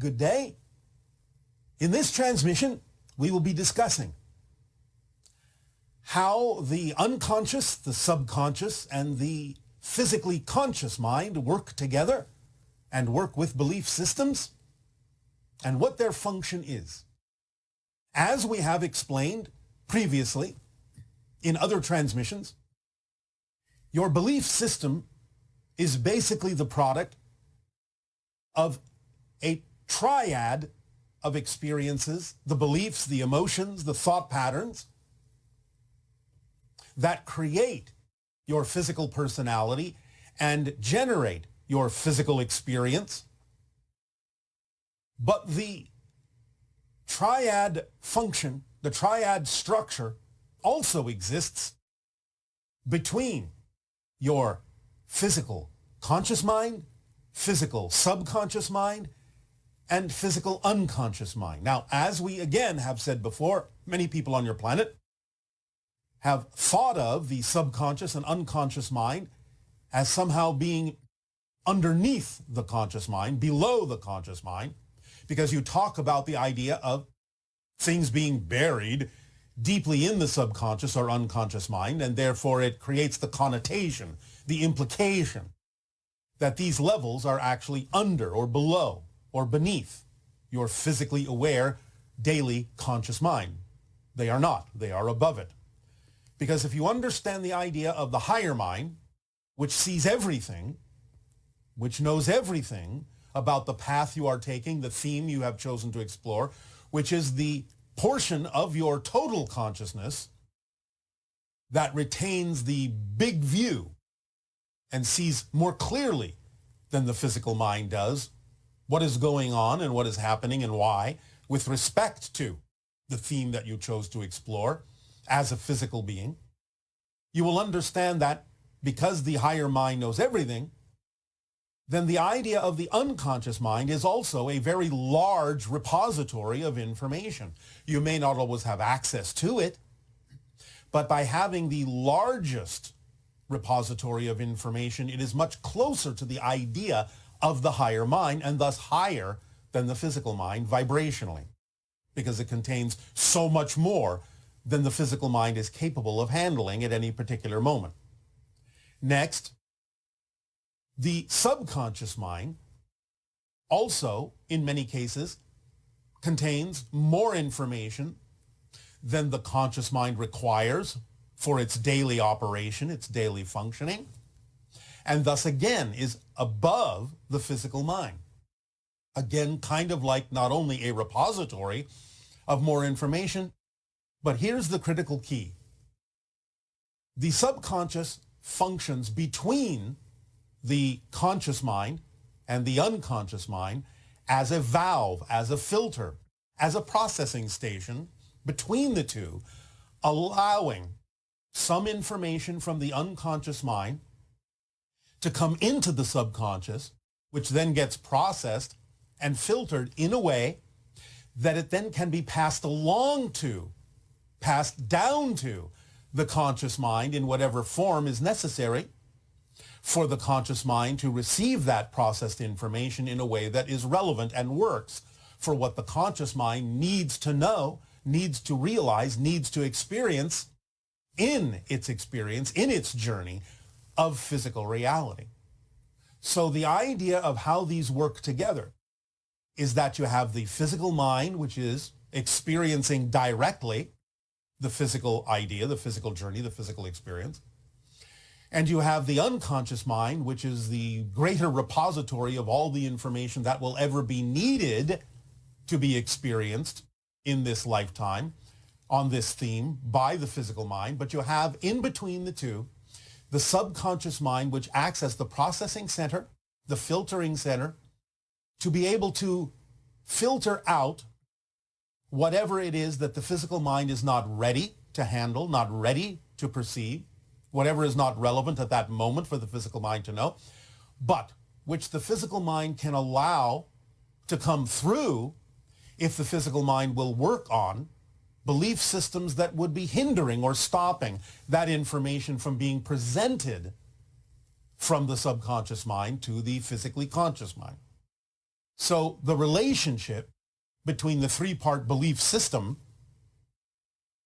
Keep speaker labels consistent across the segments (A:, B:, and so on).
A: Good day. In this transmission, we will be discussing how the unconscious, the subconscious, and the physically conscious mind work together and work with belief systems and what their function is. As we have explained previously in other transmissions, your belief system is basically the product of a triad of experiences, the beliefs, the emotions, the thought patterns that create your physical personality and generate your physical experience. But the triad function, the triad structure also exists between your physical conscious mind, physical subconscious mind, and physical unconscious mind. Now, as we again have said before, many people on your planet have thought of the subconscious and unconscious mind as somehow being underneath the conscious mind, below the conscious mind, because you talk about the idea of things being buried deeply in the subconscious or unconscious mind, and therefore it creates the connotation, the implication that these levels are actually under or below or beneath your physically aware daily conscious mind. They are not. They are above it. Because if you understand the idea of the higher mind, which sees everything, which knows everything about the path you are taking, the theme you have chosen to explore, which is the portion of your total consciousness that retains the big view and sees more clearly than the physical mind does what is going on and what is happening and why with respect to the theme that you chose to explore as a physical being, you will understand that because the higher mind knows everything, then the idea of the unconscious mind is also a very large repository of information. You may not always have access to it, but by having the largest repository of information, it is much closer to the idea of the higher mind and thus higher than the physical mind vibrationally, because it contains so much more than the physical mind is capable of handling at any particular moment. Next, the subconscious mind also, in many cases, contains more information than the conscious mind requires for its daily operation, its daily functioning, and thus again is above the physical mind. Again, kind of like not only a repository of more information, but here's the critical key. The subconscious functions between the conscious mind and the unconscious mind as a valve, as a filter, as a processing station between the two, allowing some information from the unconscious mind to come into the subconscious, which then gets processed and filtered in a way that it then can be passed along to, passed down to the conscious mind in whatever form is necessary for the conscious mind to receive that processed information in a way that is relevant and works for what the conscious mind needs to know, needs to realize, needs to experience in its journey of physical reality. So the idea of how these work together is that you have the physical mind, which is experiencing directly the physical idea, the physical journey, the physical experience. And you have the unconscious mind, which is the greater repository of all the information that will ever be needed to be experienced in this lifetime on this theme by the physical mind. But you have in between the two the subconscious mind, which acts as the processing center, the filtering center, to be able to filter out whatever it is that the physical mind is not ready to handle, not ready to perceive, whatever is not relevant at that moment for the physical mind to know, but which the physical mind can allow to come through if the physical mind will work on belief systems that would be hindering or stopping that information from being presented from the subconscious mind to the physically conscious mind. So the relationship between the three-part belief system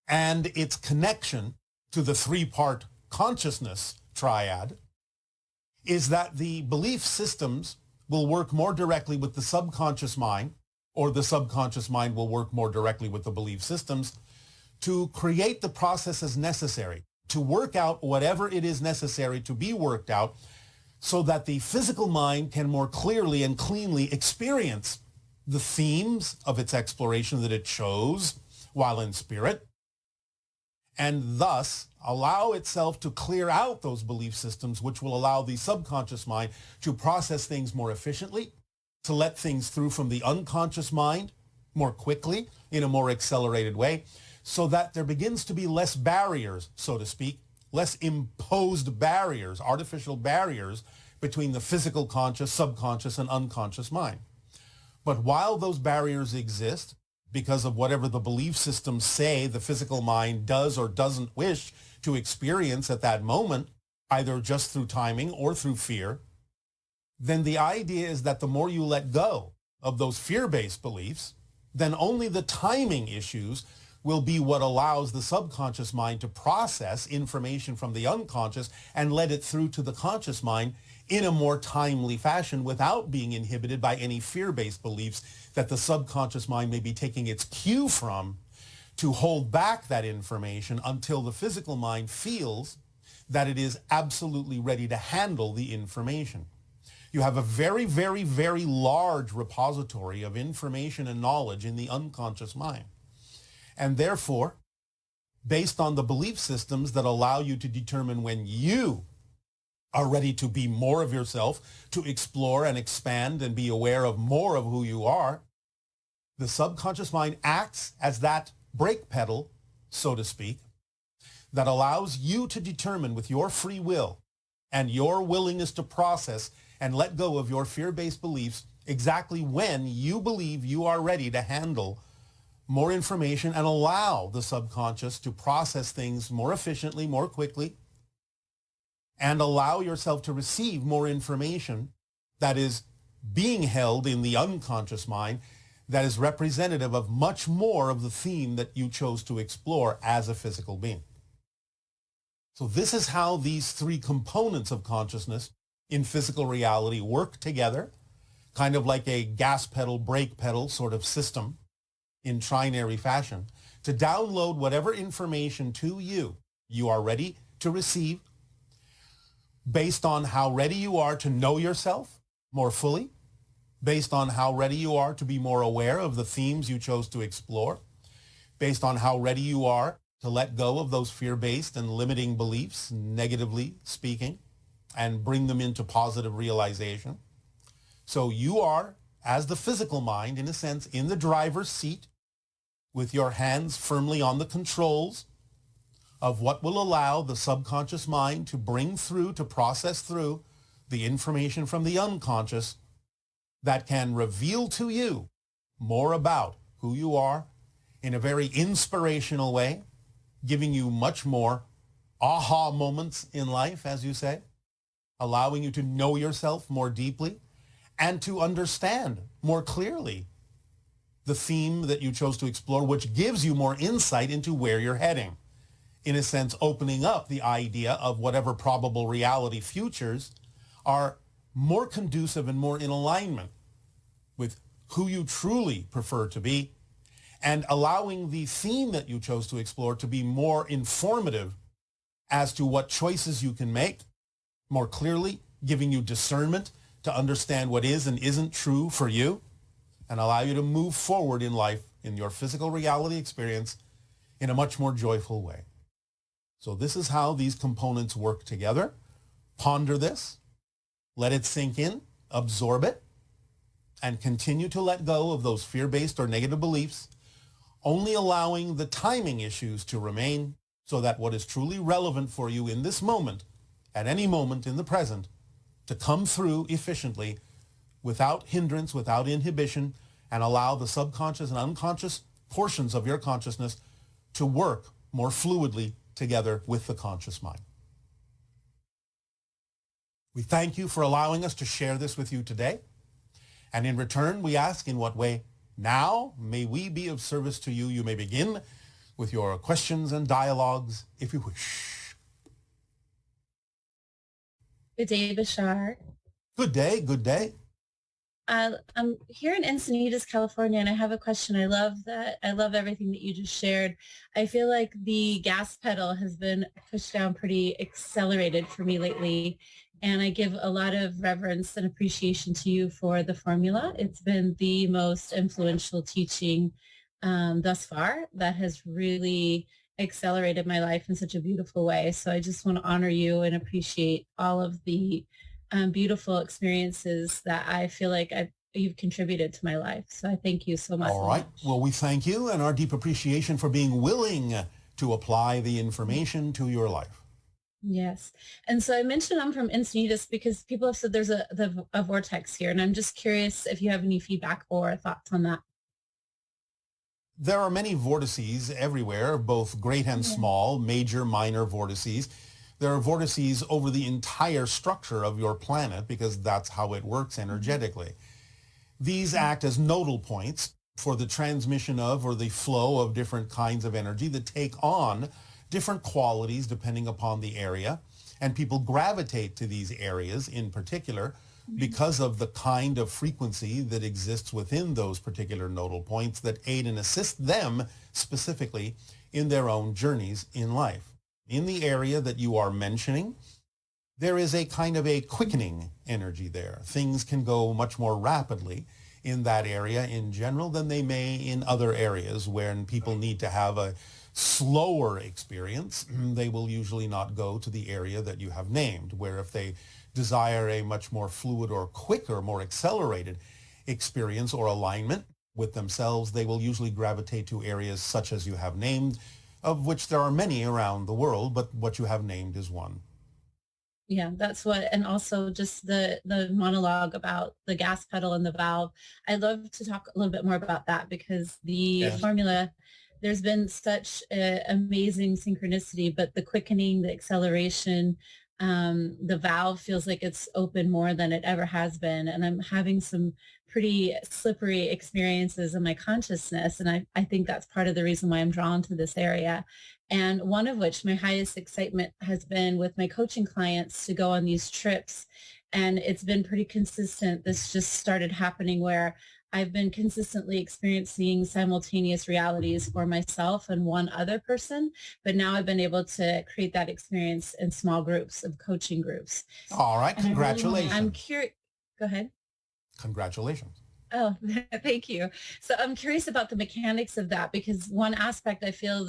A: and its connection to the three-part consciousness triad is that the belief systems will work more directly with the subconscious mind, or the subconscious mind will work more directly with the belief systems to create the processes necessary to work out whatever it is necessary to be worked out so that the physical mind can more clearly and cleanly experience the themes of its exploration that it chose while in spirit, and thus allow itself to clear out those belief systems, which will allow the subconscious mind to process things more efficiently, to let things through from the unconscious mind more quickly in a more accelerated way, so that there begins to be less barriers, so to speak, less imposed barriers, artificial barriers between the physical conscious, subconscious, and unconscious mind. But while those barriers exist, because of whatever the belief systems say the physical mind does or doesn't wish to experience at that moment, either just through timing or through fear, then the idea is that the more you let go of those fear-based beliefs, then only the timing issues will be what allows the subconscious mind to process information from the unconscious and let it through to the conscious mind in a more timely fashion without being inhibited by any fear-based beliefs that the subconscious mind may be taking its cue from to hold back that information until the physical mind feels that it is absolutely ready to handle the information. You have a very, very, very large repository of information and knowledge in the unconscious mind. And therefore, based on the belief systems that allow you to determine when you are ready to be more of yourself, to explore and expand and be aware of more of who you are, the subconscious mind acts as that brake pedal, so to speak, that allows you to determine with your free will and your willingness to process and let go of your fear-based beliefs exactly when you believe you are ready to handle more information and allow the subconscious to process things more efficiently, more quickly, and allow yourself to receive more information that is being held in the unconscious mind that is representative of much more of the theme that you chose to explore as a physical being. So this is how these three components of consciousness in physical reality work together, kind of like a gas pedal, brake pedal sort of system in trinary fashion, to download whatever information to you you are ready to receive based on how ready you are to know yourself more fully, based on how ready you are to be more aware of the themes you chose to explore, based on how ready you are to let go of those fear-based and limiting beliefs, negatively speaking, and bring them into positive realization. So you are, as the physical mind, in a sense, in the driver's seat with your hands firmly on the controls of what will allow the subconscious mind to bring through, to process through the information from the unconscious that can reveal to you more about who you are in a very inspirational way, giving you much more aha moments in life, as you say, allowing you to know yourself more deeply and to understand more clearly the theme that you chose to explore, which gives you more insight into where you're heading. In a sense, opening up the idea of whatever probable reality futures are more conducive and more in alignment with who you truly prefer to be, and allowing the theme that you chose to explore to be more informative as to what choices you can make more clearly, giving you discernment to understand what is and isn't true for you, and allow you to move forward in life, in your physical reality experience, in a much more joyful way. So this is how these components work together. Ponder this, let it sink in, absorb it, and continue to let go of those fear-based or negative beliefs, only allowing the timing issues to remain so that what is truly relevant for you in this moment, at any moment in the present, to come through efficiently without hindrance, without inhibition, and allow the subconscious and unconscious portions of your consciousness to work more fluidly together with the conscious mind. We thank you for allowing us to share this with you today. And in return, we ask, in what way now may we be of service to you? You may begin with your questions and dialogues if you wish.
B: Good day, Bashar.
A: Good day, good day.
B: I'm here in Encinitas, California, and I have a question. I love that. I love everything that you just shared. I feel like the gas pedal has been pushed down pretty accelerated for me lately, and I give a lot of reverence and appreciation to you for the formula. It's been the most influential teaching thus far that has really accelerated my life in such a beautiful way. So I just want to honor you and appreciate all of the beautiful experiences that I feel like you've contributed to my life. So I thank you so much.
A: All right. Well, we thank you and our deep appreciation for being willing to apply the information to your life.
B: Yes. And so I mentioned I'm from Encinitas because people have said there's a vortex here. And I'm just curious if you have any feedback or thoughts on that.
A: There are many vortices everywhere, both great and small, major, minor vortices. There are vortices over the entire structure of your planet because that's how it works energetically. These act as nodal points for the transmission of or the flow of different kinds of energy that take on different qualities depending upon the area. And people gravitate to these areas in particular because of the kind of frequency that exists within those particular nodal points that aid and assist them specifically in their own journeys in life. In the area that you are mentioning, there is a kind of a quickening energy there. Things can go much more rapidly in that area in general than they may in other areas when people need to have a slower experience. They will usually not go to the area that you have named, where if they desire a much more fluid or quicker, more accelerated experience or alignment with themselves, they will usually gravitate to areas such as you have named, of which there are many around the world, but what you have named is one.
B: Yeah, that's what, and also just the monologue about the gas pedal and the valve. I'd love to talk a little bit more about that because the formula, there's been such amazing synchronicity, but the quickening, the acceleration, the valve feels like it's open more than it ever has been. And I'm having some pretty slippery experiences in my consciousness. And I think that's part of the reason why I'm drawn to this area. And one of which my highest excitement has been with my coaching clients to go on these trips. And it's been pretty consistent. This just started happening where I've been consistently experiencing simultaneous realities for myself and one other person, but now I've been able to create that experience in small groups of coaching groups.
A: All right, congratulations.
B: I'm curious. Go ahead.
A: Congratulations.
B: Oh, thank you. So I'm curious about the mechanics of that because one aspect I feel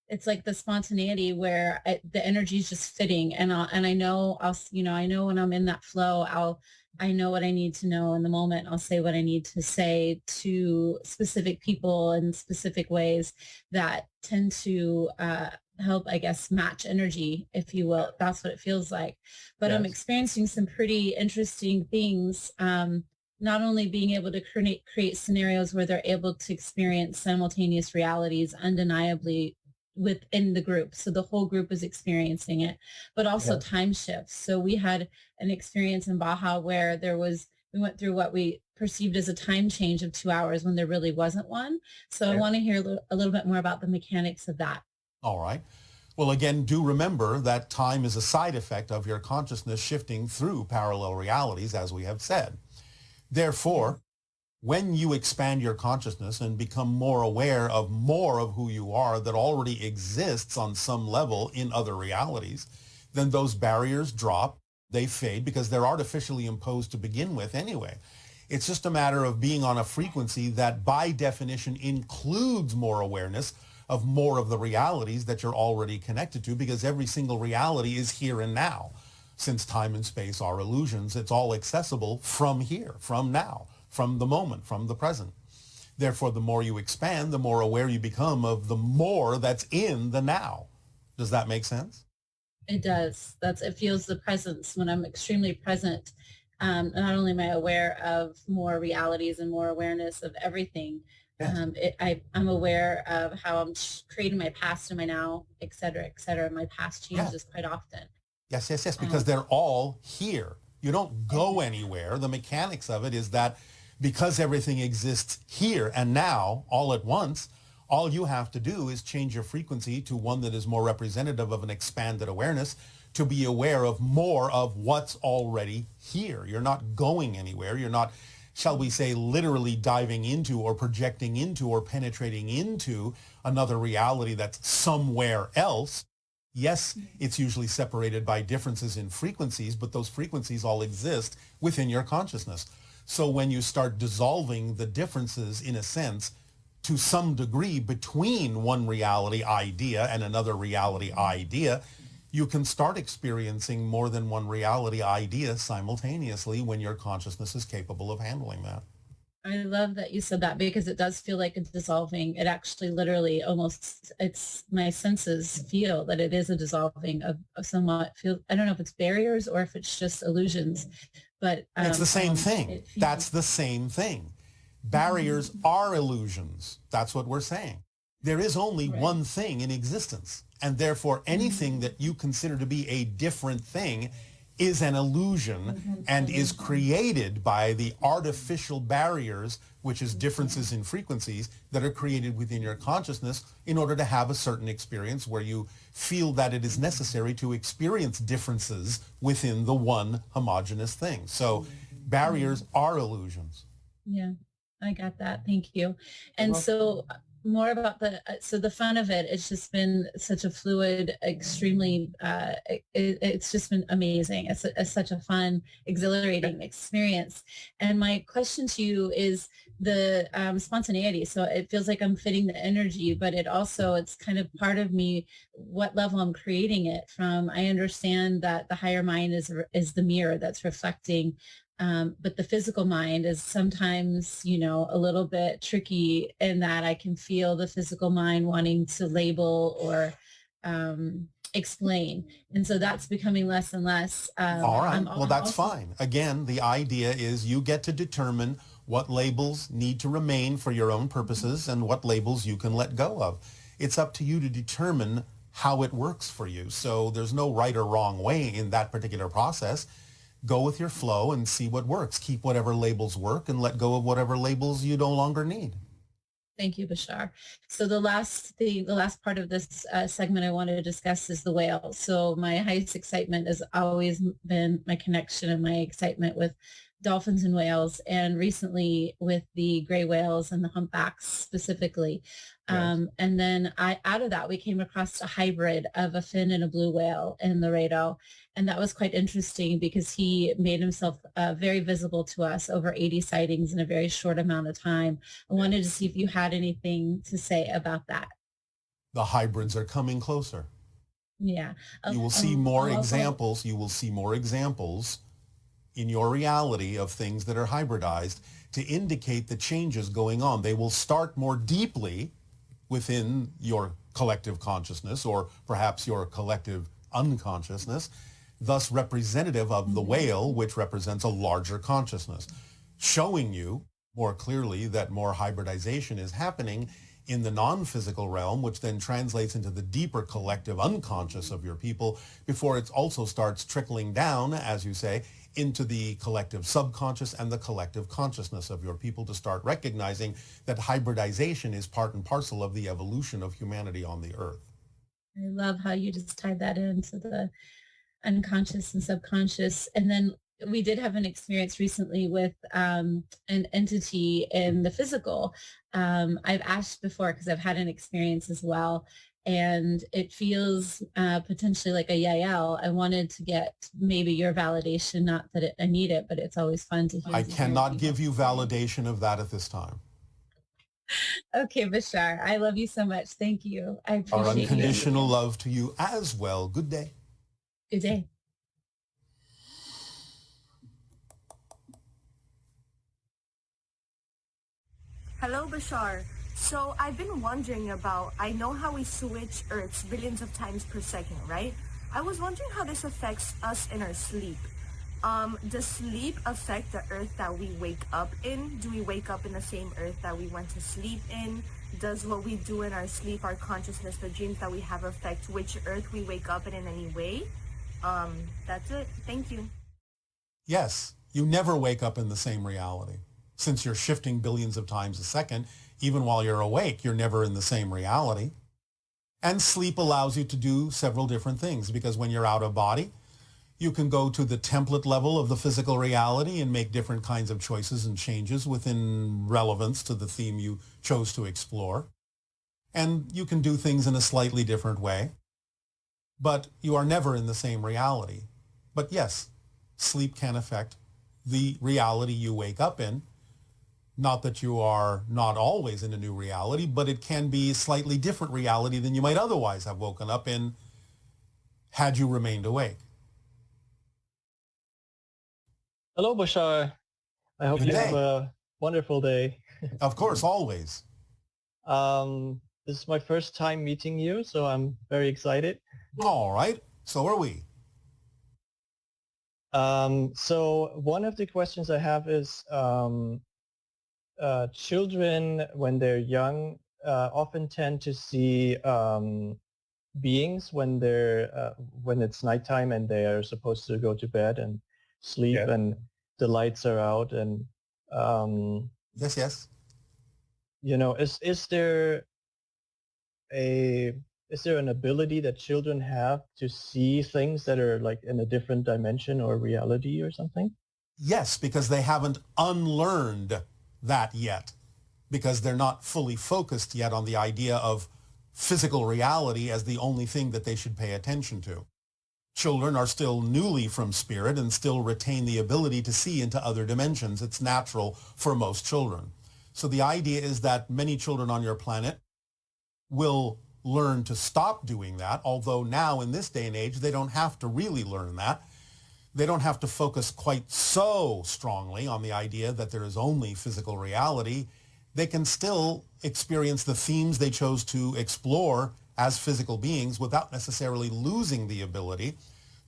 B: it's like the spontaneity where the energy is just fitting, and I know I know when I'm in that flow, I know what I need to know in the moment. I'll say what I need to say to specific people in specific ways that tend to help, I guess, match energy, if you will. That's what it feels like. But yes. I'm experiencing some pretty interesting things. Not only being able to create scenarios where they're able to experience simultaneous realities undeniably within the group. So the whole group is experiencing it, but also time shifts. So we had an experience in Baja where we went through what we perceived as a time change of 2 hours when there really wasn't one. So I want to hear a little bit more about the mechanics of that.
A: All right. Well, again, do remember that time is a side effect of your consciousness shifting through parallel realities, as we have said. Therefore, when you expand your consciousness and become more aware of more of who you are that already exists on some level in other realities, then those barriers drop, they fade because they're artificially imposed to begin with anyway. It's just a matter of being on a frequency that by definition includes more awareness of more of the realities that you're already connected to, because every single reality is here and now. Since time and space are illusions, it's all accessible from here, from now, from the moment, from the present. Therefore, the more you expand, the more aware you become of the more that's in the now. Does that make sense?
B: It does. It feels the presence when I'm extremely present. Not only am I aware of more realities and more awareness of everything, I'm aware of how I'm creating my past and my now, et cetera, et cetera. My past changes quite often.
A: Yes, because they're all here You don't go anywhere. The mechanics of it is that because everything exists here and now all at once, all you have to do is change your frequency to one that is more representative of an expanded awareness to be aware of more of what's already here. You're not going anywhere. You're not, shall we say, literally diving into or projecting into or penetrating into another reality that's somewhere else. Yes, it's usually separated by differences in frequencies, but those frequencies all exist within your consciousness. So when you start dissolving the differences, in a sense, to some degree between one reality idea and another reality idea, you can start experiencing more than one reality idea simultaneously when your consciousness is capable of handling that.
B: I love that you said that because it does feel like a dissolving. It actually literally almost, it's my senses feel that it is a dissolving of somewhat feel. I don't know if it's barriers or if it's just illusions, but
A: it's the same thing. That's the same thing. Barriers are illusions. That's what we're saying. There is only one thing in existence, and therefore anything that you consider to be a different thing is an illusion and is created by the artificial barriers, which is differences in frequencies that are created within your consciousness in order to have a certain experience where you feel that it is necessary to experience differences within the one homogeneous thing. So barriers are illusions.
B: Yeah, I got that. Thank you. And so more about so the fun of it, it's just been such a fluid, extremely, it's just been amazing. It's such a fun, exhilarating experience. And my question to you is the spontaneity. So it feels like I'm fitting the energy, but it's kind of part of me, what level I'm creating it from. I understand that the higher mind is the mirror that's reflecting. But the physical mind is sometimes, a little bit tricky in that I can feel the physical mind wanting to label or explain. And so that's becoming less and less.
A: All right. Well, that's fine. Again, the idea is you get to determine what labels need to remain for your own purposes and what labels you can let go of. It's up to you to determine how it works for you. So there's no right or wrong way in that particular process. Go with your flow and see what works. Keep whatever labels work and let go of whatever labels you no longer need.
B: Thank you, Bashar. So the last part of this segment I wanted to discuss is the whale. So my highest excitement has always been my connection and my excitement with dolphins and whales, and recently with the gray whales and the humpbacks specifically. Yes. And then out of that, we came across a hybrid of a fin and a blue whale in Laredo. And that was quite interesting because he made himself very visible to us, over 80 sightings in a very short amount of time. I wanted to see if you had anything to say about that.
A: The hybrids are coming closer.
B: Yeah.
A: You will see more examples. You will see more examples in your reality of things that are hybridized to indicate the changes going on. They will start more deeply within your collective consciousness or perhaps your collective unconsciousness, thus representative of the whale, which represents a larger consciousness, showing you more clearly that more hybridization is happening in the non-physical realm, which then translates into the deeper collective unconscious of your people before it also starts trickling down, as you say, into the collective subconscious and the collective consciousness of your people to start recognizing that hybridization is part and parcel of the evolution of humanity on the earth.
B: I love how you just tied that into the unconscious and subconscious. And then we did have an experience recently with an entity in the physical. I've asked before because I've had an experience as well. And it feels potentially like a Yael. I wanted to get maybe your validation, not that I need it, but it's always fun to hear.
A: I cannot give you validation of that at this time.
B: Okay, Bashar, I love you so much. Thank you. I appreciate
A: Our unconditional love to you as well. Good day.
B: Good day.
C: Hello, Bashar. So I've been wondering about, I know how we switch Earths billions of times per second, right? I was wondering how this affects us in our sleep. Does sleep affect the Earth that we wake up in? Do we wake up in the same Earth that we went to sleep in? Does what we do in our sleep, our consciousness, the dreams that we have affect which Earth we wake up in any way? That's it. Thank you.
A: Yes, you never wake up in the same reality. Since you're shifting billions of times a second, even while you're awake, you're never in the same reality. And sleep allows you to do several different things, because when you're out of body, you can go to the template level of the physical reality and make different kinds of choices and changes within relevance to the theme you chose to explore. And you can do things in a slightly different way, but you are never in the same reality. But yes, sleep can affect the reality you wake up in. Not that you are not always in a new reality, but it can be a slightly different reality than you might otherwise have woken up in had you remained awake.
D: Hello, Bashar. I hope
A: Good
D: you have
A: day.
D: a wonderful day.
A: Of course, always.
D: This is my first time meeting you, so I'm very excited.
A: All right. So are we.
D: So one of the questions I have is children, when they're young, often tend to see beings when it's nighttime and they are supposed to go to bed and sleep,
A: Yeah.
D: and the lights are out, and
A: Yes.
D: is there an ability that children have to see things that are like in a different dimension or reality or something?
A: Yes, because they haven't unlearned that yet, because they're not fully focused yet on the idea of physical reality as the only thing that they should pay attention to. Children are still newly from spirit and still retain the ability to see into other dimensions. It's natural for most children. So the idea is that many children on your planet will learn to stop doing that, although now in this day and age, they don't have to really learn that. They don't have to focus quite so strongly on the idea that there is only physical reality. They can still experience the themes they chose to explore as physical beings without necessarily losing the ability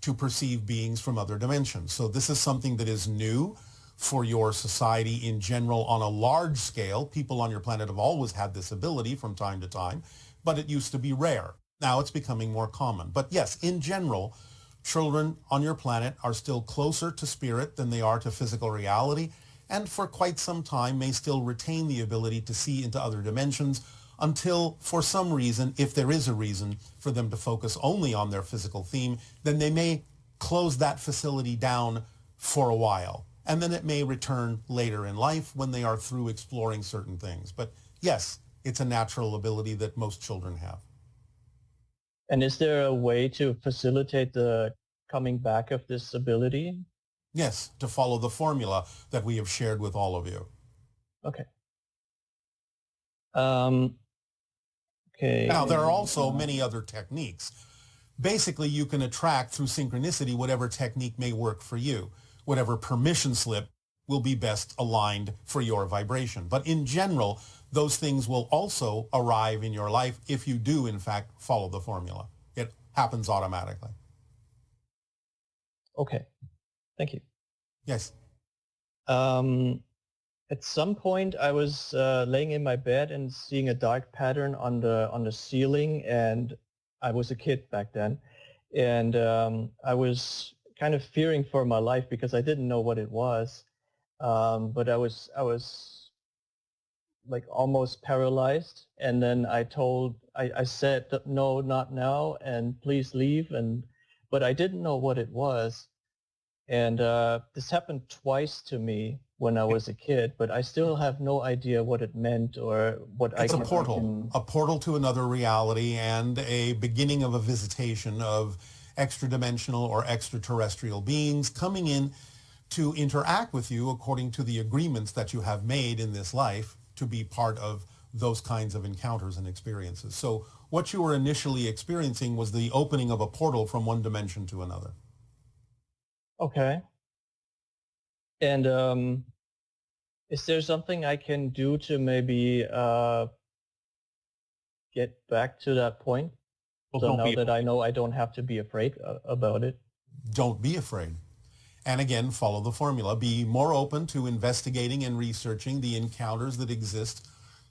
A: to perceive beings from other dimensions. So this is something that is new for your society in general on a large scale. People on your planet have always had this ability from time to time, but it used to be rare. Now it's becoming more common. But yes, in general, children on your planet are still closer to spirit than they are to physical reality, and for quite some time may still retain the ability to see into other dimensions until, for some reason, if there is a reason for them to focus only on their physical theme, then they may close that facility down for a while. And then it may return later in life when they are through exploring certain things. But yes, it's a natural ability that most children have.
D: And is there a way to facilitate the coming back of this ability?
A: Yes, to follow the formula that we have shared with all of you.
D: Okay. Okay.
A: Now, there are also many other techniques. Basically, you can attract through synchronicity whatever technique may work for you. Whatever permission slip will be best aligned for your vibration. But in general, those things will also arrive in your life if you do, in fact, follow the formula. It happens automatically.
D: Okay. Thank you.
A: Yes.
D: At some point, I was laying in my bed and seeing a dark pattern on the ceiling, and I was a kid back then, and I was kind of fearing for my life because I didn't know what it was, but I was like almost paralyzed, and then I said, no, not now, and please leave, but I didn't know what it was. And this happened twice to me when I was a kid, but I still have no idea what it meant or what
A: It's a portal to another reality and a beginning of a visitation of extra-dimensional or extraterrestrial beings coming in to interact with you according to the agreements that you have made in this life to be part of those kinds of encounters and experiences. So what you were initially experiencing was the opening of a portal from one dimension to another.
D: Okay. And is there something I can do to maybe get back to that point? So now that I know I don't have to be afraid about it.
A: Don't be afraid. And again, follow the formula. Be more open to investigating and researching the encounters that exist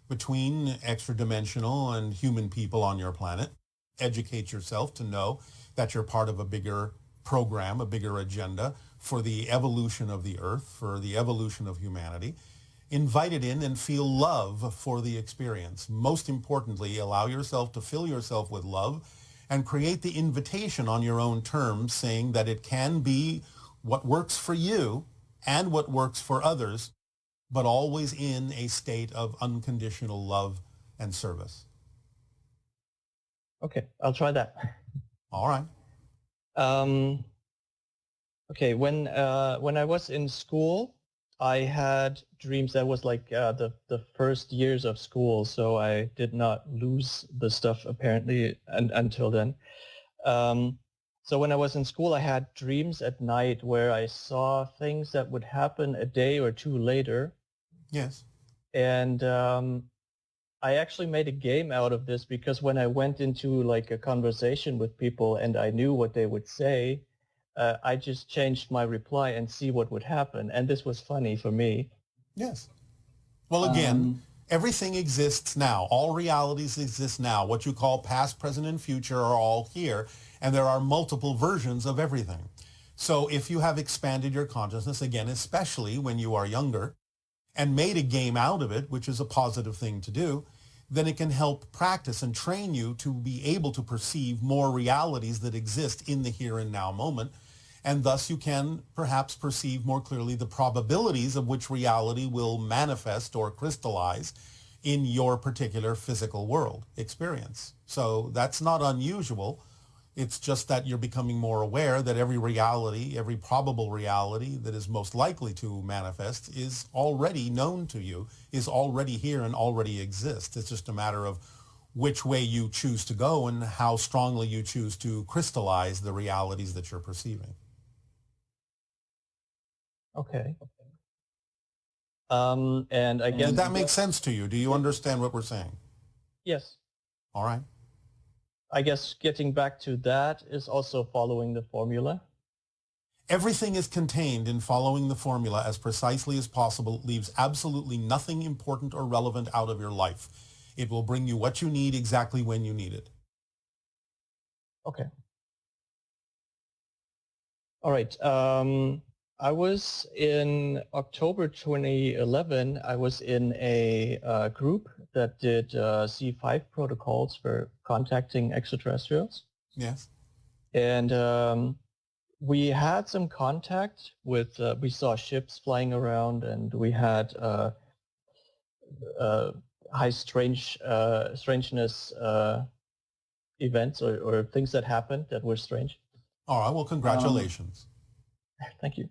A: between extra-dimensional and human people on your planet. Educate yourself to know that you're part of a bigger program, a bigger agenda for the evolution of the earth, for the evolution of humanity. Invite it in and feel love for the experience. Most importantly, allow yourself to fill yourself with love and create the invitation on your own terms, saying that it can be what works for you and what works for others, but always in a state of unconditional love and service.
D: Okay, I'll try that.
A: All right.
D: Okay, when I was in school, I had dreams. That was like the first years of school, so I did not lose the stuff apparently until then. So when I was in school, I had dreams at night where I saw things that would happen a day or two later.
A: Yes.
D: And I actually made a game out of this because when I went into like a conversation with people and I knew what they would say, I just changed my reply and see what would happen. And this was funny for me.
A: Yes. Well, again, everything exists now. All realities exist now. What you call past, present, and future are all here. And there are multiple versions of everything. So if you have expanded your consciousness, again, especially when you are younger, and made a game out of it, which is a positive thing to do, then it can help practice and train you to be able to perceive more realities that exist in the here and now moment. And thus you can perhaps perceive more clearly the probabilities of which reality will manifest or crystallize in your particular physical world experience. So that's not unusual. It's just that you're becoming more aware that every reality, every probable reality that is most likely to manifest is already known to you, is already here and already exists. It's just a matter of which way you choose to go and how strongly you choose to crystallize the realities that you're perceiving.
D: Okay. And I guess...
A: Did that make sense to you? Do you understand what we're saying?
D: Yes.
A: All right.
D: I guess getting back to that is also following the formula.
A: Everything is contained in following the formula as precisely as possible. It leaves absolutely nothing important or relevant out of your life. It will bring you what you need exactly when you need it.
D: Okay. All right. I was in October 2011, I was in a group that did C5 protocols for contacting extraterrestrials.
A: Yes.
D: And we had some contact with, we saw ships flying around, and we had high strangeness events or things that happened that were strange.
A: All right. Well, congratulations.
D: Thank you.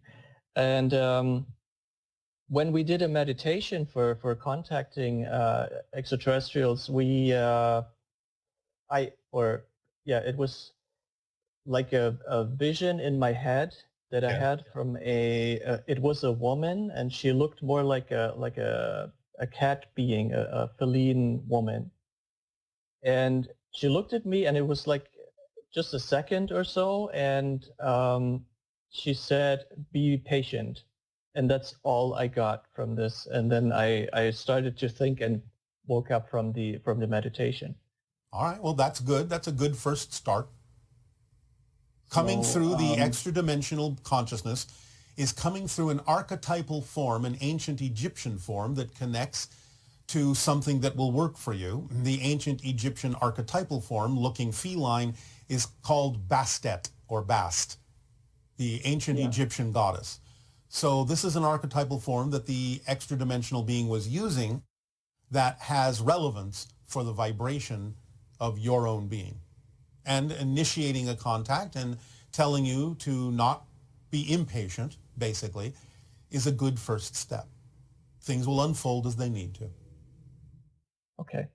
D: And when we did a meditation for contacting extraterrestrials, it was like a vision in my head that I had from it was a woman, and she looked more like a cat being, a feline woman. And she looked at me, and it was like just a second or so, and she said, "Be patient." And that's all I got from this. And then I started to think and woke up from the meditation.
A: All right. Well, that's good. That's a good first start. Coming through the extra-dimensional consciousness is coming through an archetypal form, an ancient Egyptian form that connects to something that will work for you. The ancient Egyptian archetypal form, looking feline, is called Bastet or Bast, the ancient Egyptian goddess. So this is an archetypal form that the extra-dimensional being was using that has relevance for the vibration of your own being. And initiating a contact and telling you to not be impatient, basically, is a good first step. Things will unfold as they need to.
D: Okay.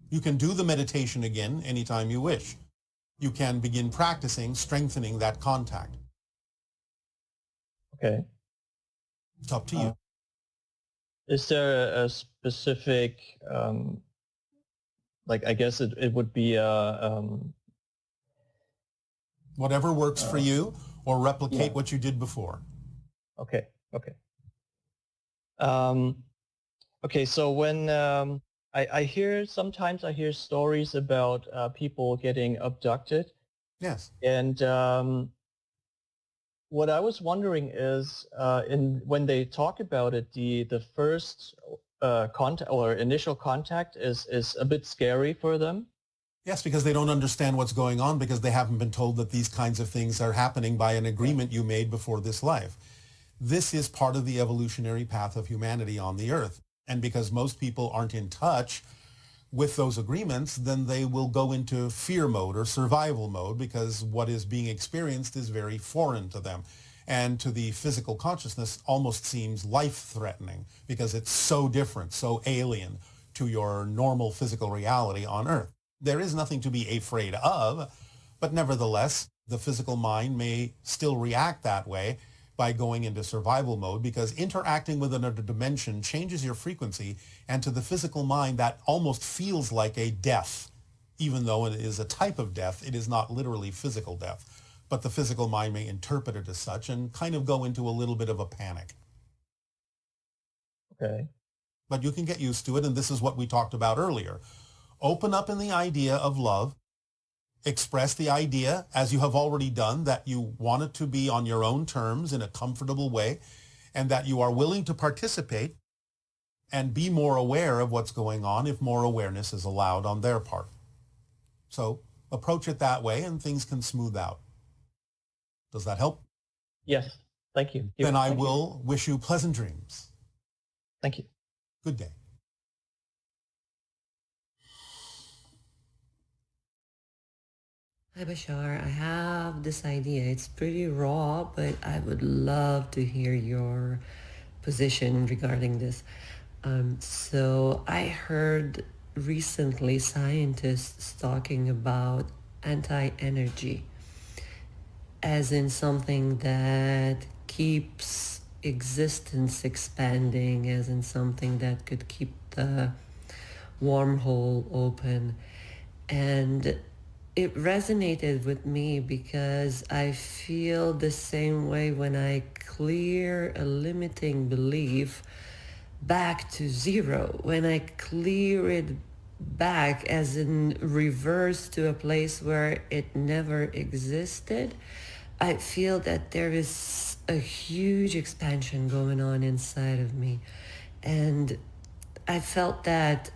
A: You can do the meditation again anytime you wish. You can begin practicing, strengthening that contact.
D: Okay.
A: It's up to you.
D: Is there a specific, like, I guess it would be
A: whatever works for you, or replicate what you did before.
D: Okay. Okay. Okay. So when sometimes I hear stories about people getting abducted.
A: Yes.
D: And what I was wondering is, when they talk about it, the first contact or initial contact is a bit scary for them.
A: Yes, because they don't understand what's going on, because they haven't been told that these kinds of things are happening by an agreement you made before this life. This is part of the evolutionary path of humanity on the earth. And because most people aren't in touch with those agreements, then they will go into fear mode or survival mode, because what is being experienced is very foreign to them. And to the physical consciousness almost seems life-threatening, because it's so different, so alien to your normal physical reality on earth. There is nothing to be afraid of, but nevertheless, the physical mind may still react that way by going into survival mode, because interacting with another dimension changes your frequency, and to the physical mind that almost feels like a death. Even though it is a type of death, it is not literally physical death. But the physical mind may interpret it as such and kind of go into a little bit of a panic.
D: Okay.
A: But you can get used to it, and this is what we talked about earlier. Open up in the idea of love. Express the idea, as you have already done, that you want it to be on your own terms in a comfortable way, and that you are willing to participate and be more aware of what's going on if more awareness is allowed on their part. So approach it that way and things can smooth out. Does that help?
D: Yes. Thank you.
A: Then I will wish you pleasant dreams.
D: Thank you.
A: Good day.
E: Hi Bashar, I have this idea. It's pretty raw, but I would love to hear your position regarding this. So I heard recently scientists talking about anti-energy as in something that keeps existence expanding, as in something that could keep the wormhole open. And it resonated with me because I feel the same way when I clear a limiting belief back to zero, when I clear it back as in reverse to a place where it never existed. I feel that there is a huge expansion going on inside of me. And I felt that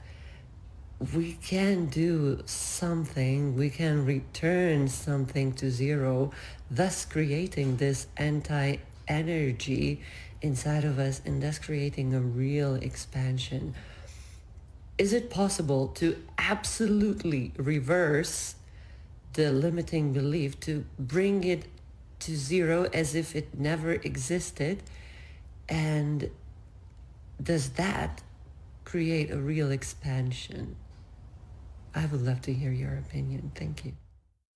E: we can do something, we can return something to zero, thus creating this anti-energy inside of us and thus creating a real expansion. Is it possible to absolutely reverse the limiting belief, to bring it to zero as if it never existed? And does that create a real expansion? I would love to hear your opinion. Thank you.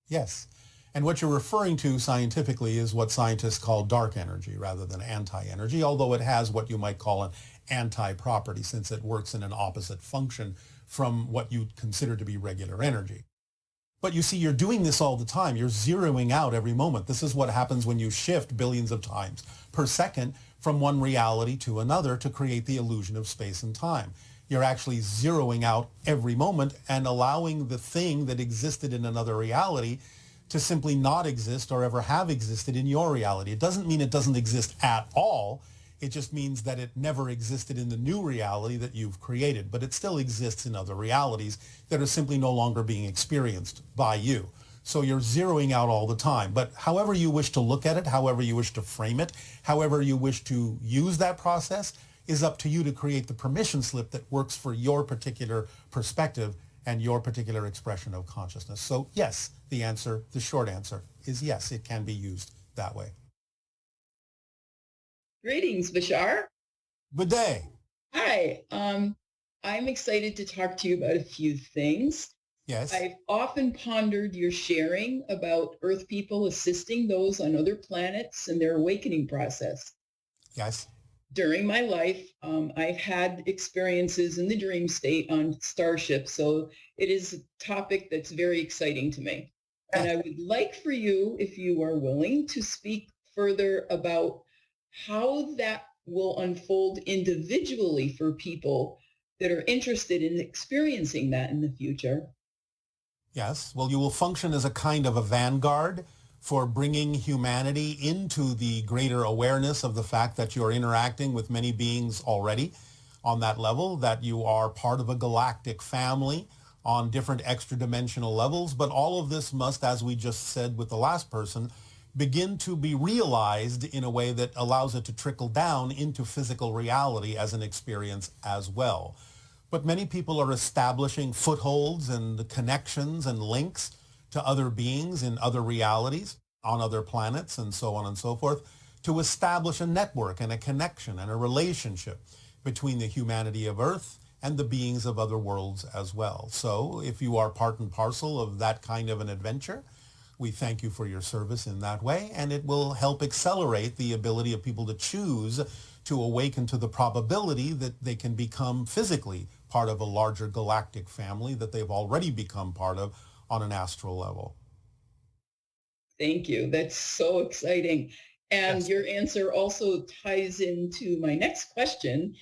A: Yes. And what you're referring to scientifically is what scientists call dark energy rather than anti-energy, although it has what you might call an anti-property, since it works in an opposite function from what you'd consider to be regular energy. But you see, you're doing this all the time. You're zeroing out every moment. This is what happens when you shift billions of times per second from one reality to another to create the illusion of space and time. You're actually zeroing out every moment and allowing the thing that existed in another reality to simply not exist or ever have existed in your reality. It doesn't mean it doesn't exist at all. It just means that it never existed in the new reality that you've created, but it still exists in other realities that are simply no longer being experienced by you. So you're zeroing out all the time. But however you wish to look at it, however you wish to frame it, however you wish to use that process, is up to you to create the permission slip that works for your particular perspective and your particular expression of consciousness. So yes, the short answer is yes, it can be used that way.
F: Greetings, Bashar.
A: Good day.
F: Hi. I'm excited to talk to you about a few things.
A: Yes.
F: I've often pondered your sharing about Earth people assisting those on other planets in their awakening process.
A: Yes.
F: During my life, I've had experiences in the dream state on starships, so it is a topic that's very exciting to me. And I would like for you, if you are willing, to speak further about how that will unfold individually for people that are interested in experiencing that in the future.
A: Yes, well, you will function as a kind of a vanguard for bringing humanity into the greater awareness of the fact that you're interacting with many beings already on that level, that you are part of a galactic family on different extra dimensional levels. But all of this must, as we just said with the last person, begin to be realized in a way that allows it to trickle down into physical reality as an experience as well. But many people are establishing footholds and connections and links to other beings in other realities, on other planets, and so on and so forth, to establish a network and a connection and a relationship between the humanity of Earth and the beings of other worlds as well. So if you are part and parcel of that kind of an adventure, we thank you for your service in that way, and it will help accelerate the ability of people to choose to awaken to the probability that they can become physically part of a larger galactic family that they've already become part of on an astral level.
F: Thank you. That's so exciting. And
A: Yes.
F: your answer also ties into my next question.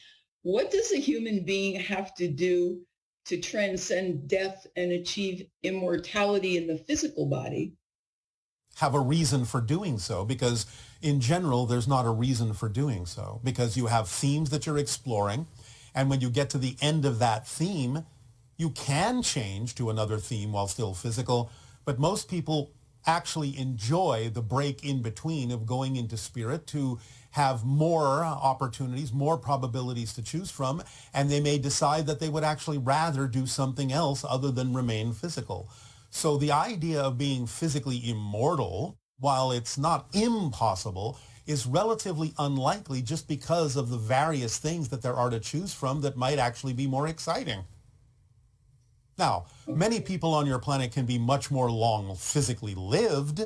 F: What does a human being have to do to transcend death and achieve immortality in the physical body?
A: Have a reason for doing so, because in general, there's not a reason for doing so, because you have themes that you're exploring. And when you get to the end of that theme, you can change to another theme while still physical. But most people actually enjoy the break in between of going into spirit to have more opportunities, more probabilities to choose from, and they may decide that they would actually rather do something else other than remain physical. So the idea of being physically immortal, while it's not impossible, is relatively unlikely just because of the various things that there are to choose from that might actually be more exciting. Now, many people on your planet can be much more long physically lived.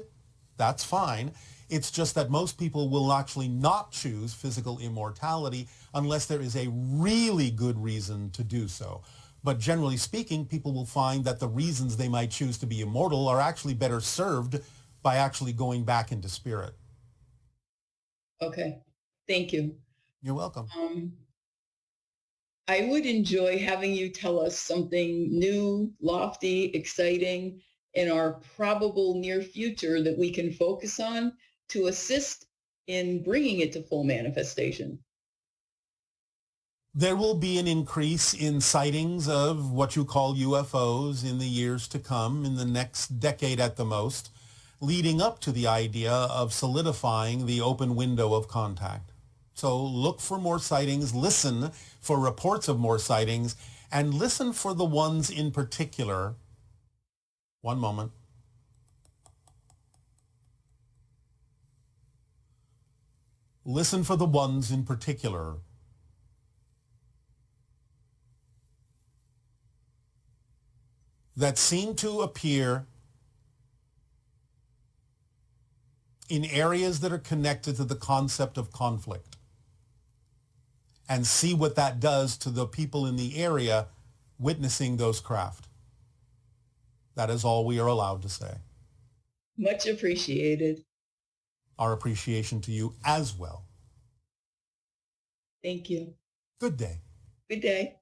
A: That's fine. It's just that most people will actually not choose physical immortality unless there is a really good reason to do so. But generally speaking, people will find that the reasons they might choose to be immortal are actually better served by actually going back into spirit.
F: Okay. Thank you.
A: You're welcome.
F: I would enjoy having you tell us something new, lofty, exciting in our probable near future that we can focus on to assist in bringing it to full manifestation.
A: There will be an increase in sightings of what you call UFOs in the years to come, in the next decade at the most, leading up to the idea of solidifying the open window of contact. So look for more sightings, listen for reports of more sightings, and listen for the ones in particular. One moment. Listen for the ones in particular that seem to appear in areas that are connected to the concept of conflict, and see what that does to the people in the area witnessing those craft. That is all we are allowed to say.
F: Much appreciated.
A: Our appreciation to you as well.
F: Thank you.
A: Good day.
F: Good day.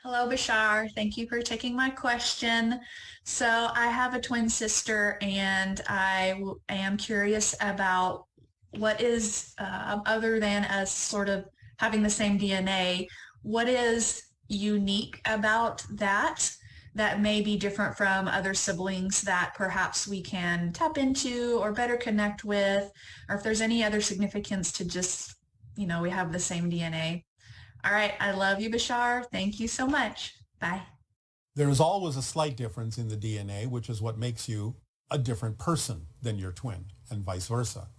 G: Hello, Bashar. Thank you for taking my question. So I have a twin sister, and I am curious about what is, other than us sort of having the same DNA, what is unique about that may be different from other siblings that perhaps we can tap into or better connect with, or if there's any other significance to just, we have the same DNA. All right. I love you, Bashar. Thank you so much. Bye.
A: There is always a slight difference in the DNA, which is what makes you a different person than your twin, and vice versa.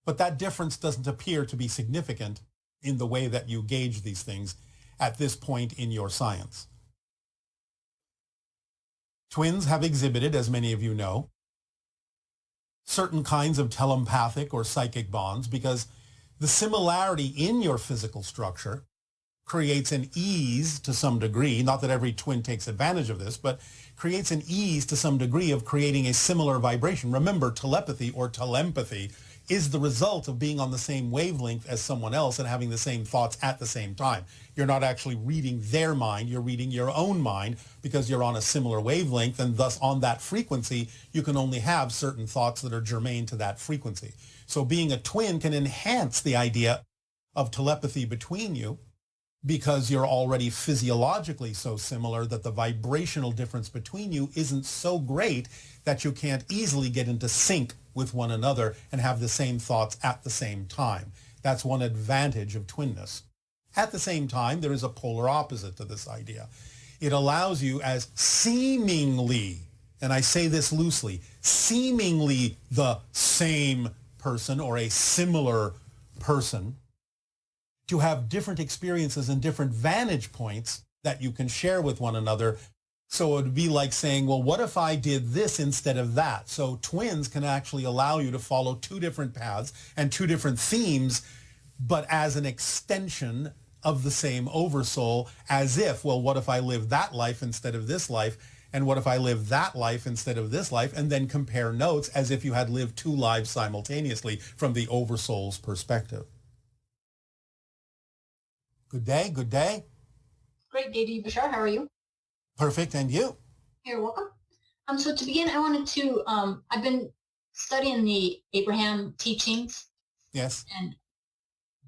A: But that difference doesn't appear to be significant in the way that you gauge these things at this point in your science. Twins have exhibited, as many of you know, certain kinds of telepathic or psychic bonds because the similarity in your physical structure creates an ease to some degree, not that every twin takes advantage of this, but creates an ease to some degree of creating a similar vibration. Remember, telepathy or telempathy is the result of being on the same wavelength as someone else and having the same thoughts at the same time. You're not actually reading their mind, you're reading your own mind because you're on a similar wavelength, and thus on that frequency, you can only have certain thoughts that are germane to that frequency. So being a twin can enhance the idea of telepathy between you because you're already physiologically so similar that the vibrational difference between you isn't so great that you can't easily get into sync with one another and have the same thoughts at the same time. That's one advantage of twinness. At the same time, there is a polar opposite to this idea. It allows you as seemingly, and I say this loosely, seemingly the same person or a similar person to have different experiences and different vantage points that you can share with one another. So it would be like saying, well, what if I did this instead of that? So twins can actually allow you to follow two different paths and two different themes, but as an extension of the same oversoul, as if, well, what if I live that life instead of this life? And what if I live that life instead of this life? And then compare notes as if you had lived two lives simultaneously from the oversoul's perspective. Good day, good day.
H: Great day to you, Bashar. How are you?
A: Perfect, and you?
H: You're welcome. So to begin, I wanted to, I've been studying the Abraham teachings.
A: Yes.
H: And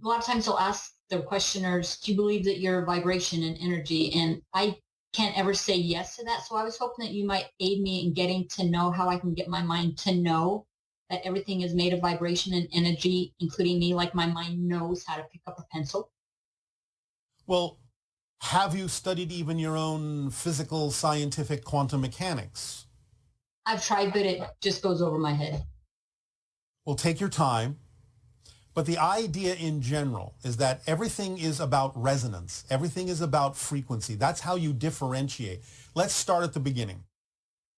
H: a lot of times they'll ask their questioners, do you believe that you're vibration and energy? And I can't ever say yes to that. So I was hoping that you might aid me in getting to know how I can get my mind to know that everything is made of vibration and energy, including me, like my mind knows how to pick up a pencil.
A: Well, have you studied even your own physical, scientific quantum mechanics?
H: I've tried, but it just goes over my head.
A: Well, take your time. But the idea in general is that everything is about resonance. Everything is about frequency. That's how you differentiate. Let's start at the beginning.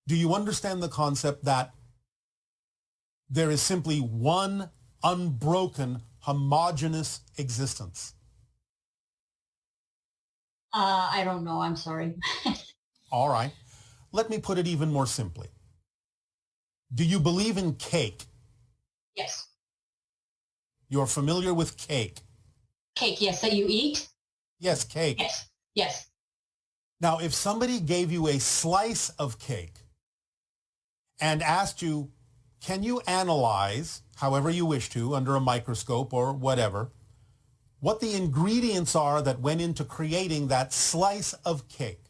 A: Do you understand the concept that there is simply one unbroken, homogeneous existence?
H: I don't know. I'm sorry.
A: All right. Let me put it even more simply. Do you believe in cake?
H: Yes.
A: You're familiar with cake?
H: Cake, yes, that you eat?
A: Yes, cake.
H: Yes, yes.
A: Now, if somebody gave you a slice of cake and asked you, can you analyze, however you wish to, under a microscope or whatever, what the ingredients are that went into creating that slice of cake?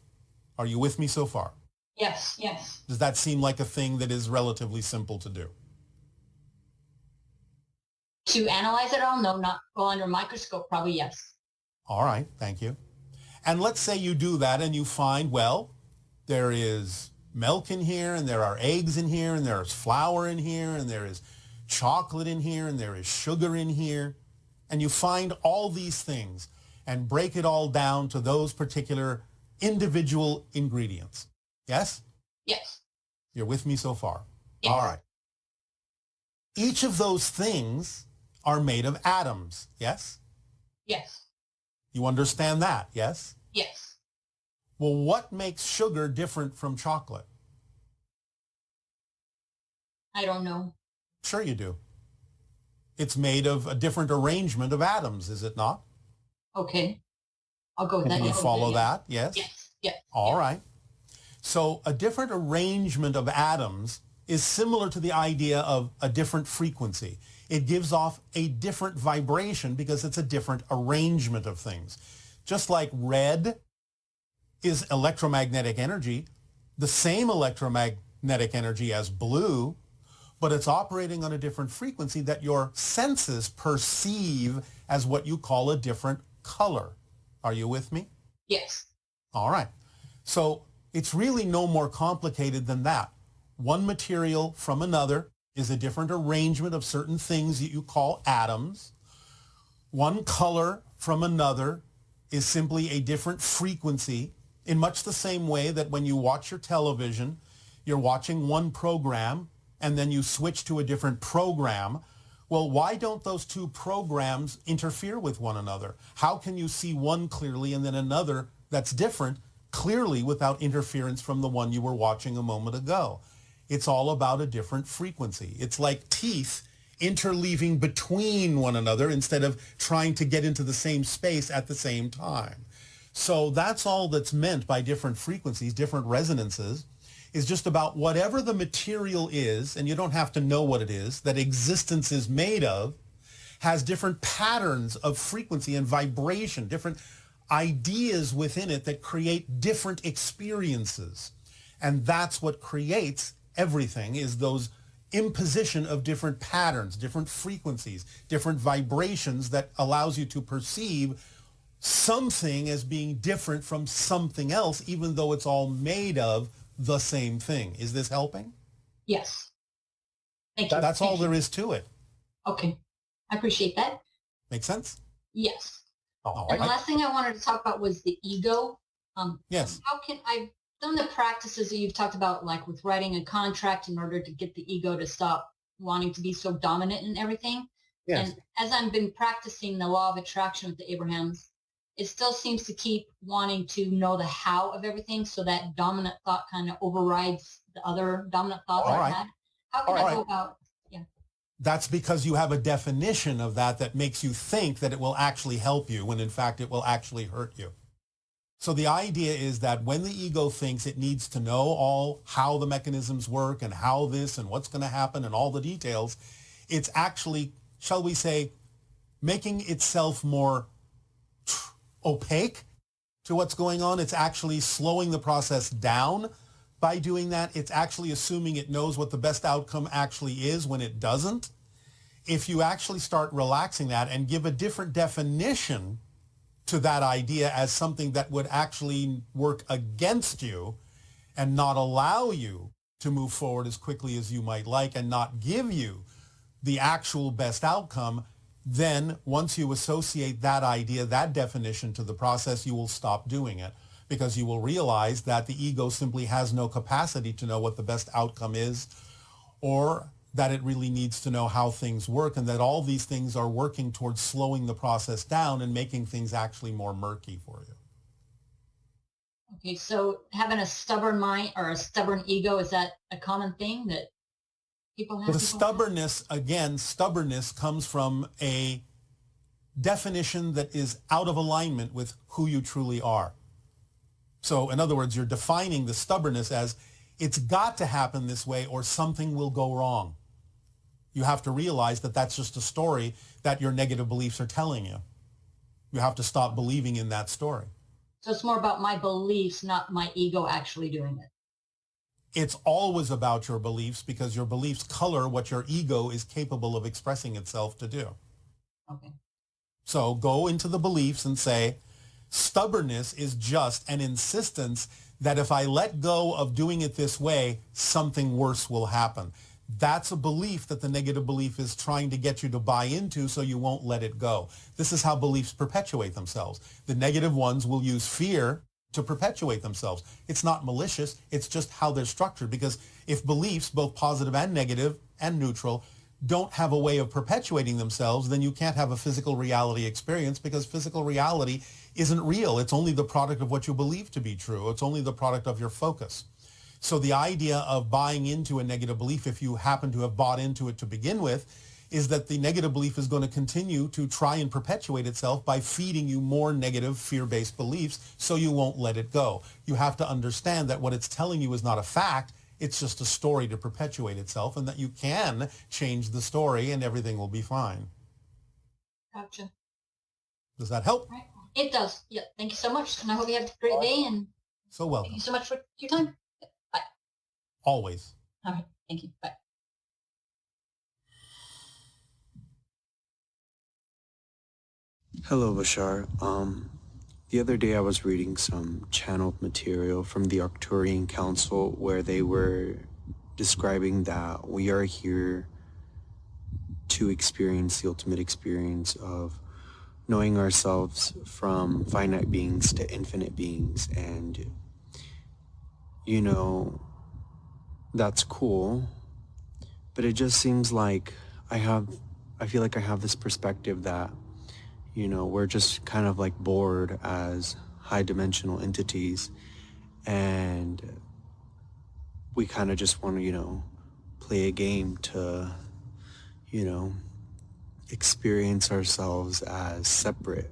A: Are you with me so far?
H: Yes, yes.
A: Does that seem like a thing that is relatively simple to do?
H: To analyze it all? No, not well, under a microscope, probably yes.
A: All right, thank you. And let's say you do that and you find, well, there is milk in here, and there are eggs in here, and there is flour in here, and there is chocolate in here, and there is sugar in here. And you find all these things and break it all down to those particular individual ingredients. Yes?
H: Yes.
A: You're with me so far?
H: Yes.
A: All right. Each of those things are made of atoms, yes?
H: Yes.
A: You understand that, yes?
H: Yes.
A: Well, what makes sugar different from chocolate?
H: I don't know.
A: Sure you do. It's made of a different arrangement of atoms, is it not?
H: Okay. I'll go with that.
A: Can you
H: Yes.
A: follow that? Yes?
H: Yes. Yes.
A: All right. So a different arrangement of atoms is similar to the idea of a different frequency. It gives off a different vibration because it's a different arrangement of things. Just like red is electromagnetic energy, the same electromagnetic energy as blue, but it's operating on a different frequency that your senses perceive as what you call a different color. Are you with me?
H: Yes.
A: All right. So it's really no more complicated than that. One material from another is a different arrangement of certain things that you call atoms. One color from another is simply a different frequency, in much the same way that when you watch your television, you're watching one program and then you switch to a different program. Well, why don't those two programs interfere with one another? How can you see one clearly and then another that's different clearly without interference from the one you were watching a moment ago? It's all about a different frequency. It's like teeth interleaving between one another instead of trying to get into the same space at the same time. So that's all that's meant by different frequencies, different resonances, is just about whatever the material is, and you don't have to know what it is, that existence is made of, has different patterns of frequency and vibration, different ideas within it that create different experiences. And that's what creates everything, is those imposition of different patterns, different frequencies, different vibrations that allows you to perceive something as being different from something else, even though it's all made of the same thing. Is this helping?
H: Yes. Thank you.
A: That's all there is to it.
H: Okay. I appreciate that.
A: Make sense?
H: Yes.
A: Oh,
H: And the last thing I wanted to talk about was the ego.
A: Yes.
H: How can I've done the practices that you've talked about, like with writing a contract in order to get the ego to stop wanting to be so dominant in everything.
A: Yes.
H: And as I've been practicing the law of attraction with the Abrahams, it still seems to keep wanting to know the how of everything. So that dominant thought kind of overrides the other dominant thoughts
A: All
H: I've
A: right.
H: had. How can I go about? Yeah.
A: That's because you have a definition of that makes you think that it will actually help you when in fact it will actually hurt you. So the idea is that when the ego thinks it needs to know all how the mechanisms work and how this and what's going to happen and all the details, it's actually, shall we say, making itself more opaque to what's going on. It's actually slowing the process down by doing that. It's actually assuming it knows what the best outcome actually is when it doesn't. If you actually start relaxing that and give a different definition to that idea as something that would actually work against you and not allow you to move forward as quickly as you might like and not give you the actual best outcome, then once you associate that idea, that definition to the process, you will stop doing it, because you will realize that the ego simply has no capacity to know what the best outcome is, or that it really needs to know how things work, and that all these things are working towards slowing the process down and making things actually more murky for you.
H: Okay, so having a stubborn mind or a stubborn ego, is that a common thing that people have?
A: The stubbornness, again, stubbornness comes from a definition that is out of alignment with who you truly are. So in other words, you're defining the stubbornness as it's got to happen this way or something will go wrong. You have to realize that that's just a story that your negative beliefs are telling you. You have to stop believing in that story.
H: So it's more about my beliefs, not my ego actually doing it.
A: It's always about your beliefs, because your beliefs color what your ego is capable of expressing itself to do.
H: Okay.
A: So go into the beliefs and say, stubbornness is just an insistence that if I let go of doing it this way, something worse will happen. That's a belief that the negative belief is trying to get you to buy into, so you won't let it go. This is how beliefs perpetuate themselves. The negative ones will use fear to perpetuate themselves. It's not malicious. It's just how they're structured, because if beliefs, both positive and negative and neutral, don't have a way of perpetuating themselves, then you can't have a physical reality experience, because physical reality isn't real. It's only the product of what you believe to be true. It's only the product of your focus. So the idea of buying into a negative belief, if you happen to have bought into it to begin with, is that the negative belief is going to continue to try and perpetuate itself by feeding you more negative fear-based beliefs, so you won't let it go. You have to understand that what it's telling you is not a fact. It's just a story to perpetuate itself, and that you can change the story and everything will be fine.
H: Gotcha.
A: Does that help?
H: Right. It does. Yeah. Thank you so much. And I hope you have a great day. And
A: So welcome.
H: thank you so much for your time. Bye.
A: Always.
H: All right. Thank you. Bye.
I: Hello, Bashar. The other day I was reading some channeled material from the Arcturian Council, where they were describing that we are here to experience the ultimate experience of knowing ourselves from finite beings to infinite beings. And, you know, that's cool, but it just seems like I have I feel like I have this perspective that, we're just kind of like bored as high dimensional entities, and we kind of just want to, play a game to, you know, experience ourselves as separate.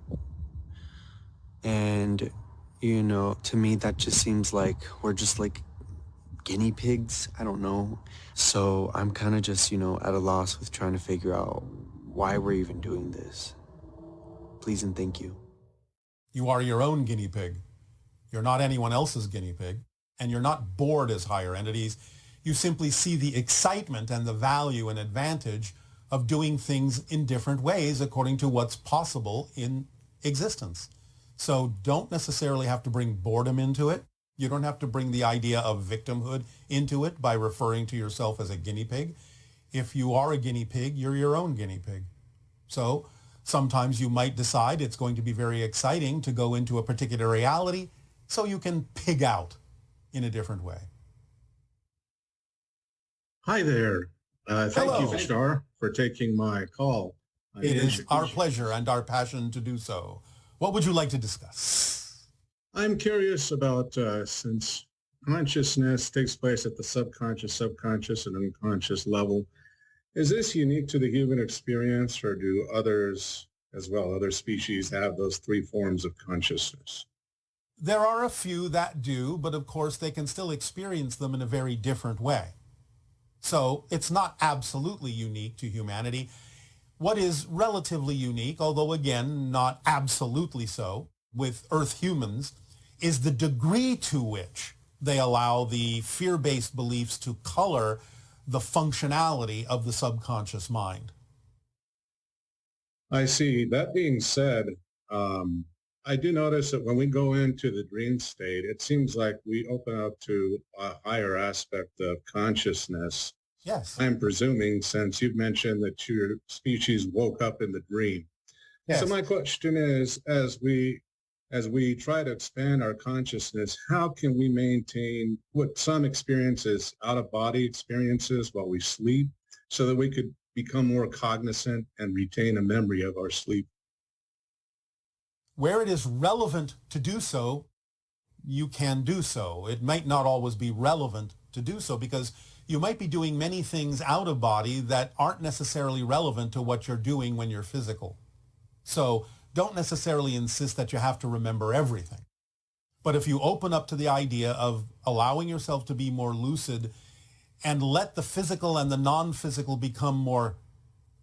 I: And, to me, that just seems like we're just like guinea pigs. I don't know. So I'm kind of just, at a loss with trying to figure out why we're even doing this. Please and thank you.
A: You are your own guinea pig. You're not anyone else's guinea pig, and you're not bored as higher entities. You simply see the excitement and the value and advantage of doing things in different ways according to what's possible in existence. So don't necessarily have to bring boredom into it. You don't have to bring the idea of victimhood into it by referring to yourself as a guinea pig. If you are a guinea pig, you're your own guinea pig. So sometimes you might decide it's going to be very exciting to go into a particular reality so you can pig out in a different way.
J: Hi there. Thank
A: Hello.
J: you, Bashar, for taking my call.
A: It is our pleasure and our passion to do so. What would you like to discuss?
J: I'm curious about, since consciousness takes place at the subconscious, and unconscious level, is this unique to the human experience, or do others as well, other species, have those three forms of consciousness?
A: There are a few that do, but of course they can still experience them in a very different way. So it's not absolutely unique to humanity. What is relatively unique, although again not absolutely so, with Earth humans, is the degree to which they allow the fear-based beliefs to color the functionality of the subconscious mind.
J: I see. That being said, I do notice that when we go into the dream state, it seems like we open up to a higher aspect of consciousness.
A: Yes.
J: I'm presuming, since you've mentioned that your species woke up in the dream.
A: Yes.
J: So my question is, as we try to expand our consciousness, how can we maintain what some experiences, out-of-body experiences while we sleep, so that we could become more cognizant and retain a memory of our sleep?
A: Where it is relevant to do so, you can do so. It might not always be relevant to do so because you might be doing many things out of body that aren't necessarily relevant to what you're doing when you're physical. So don't necessarily insist that you have to remember everything. But if you open up to the idea of allowing yourself to be more lucid and let the physical and the non-physical become more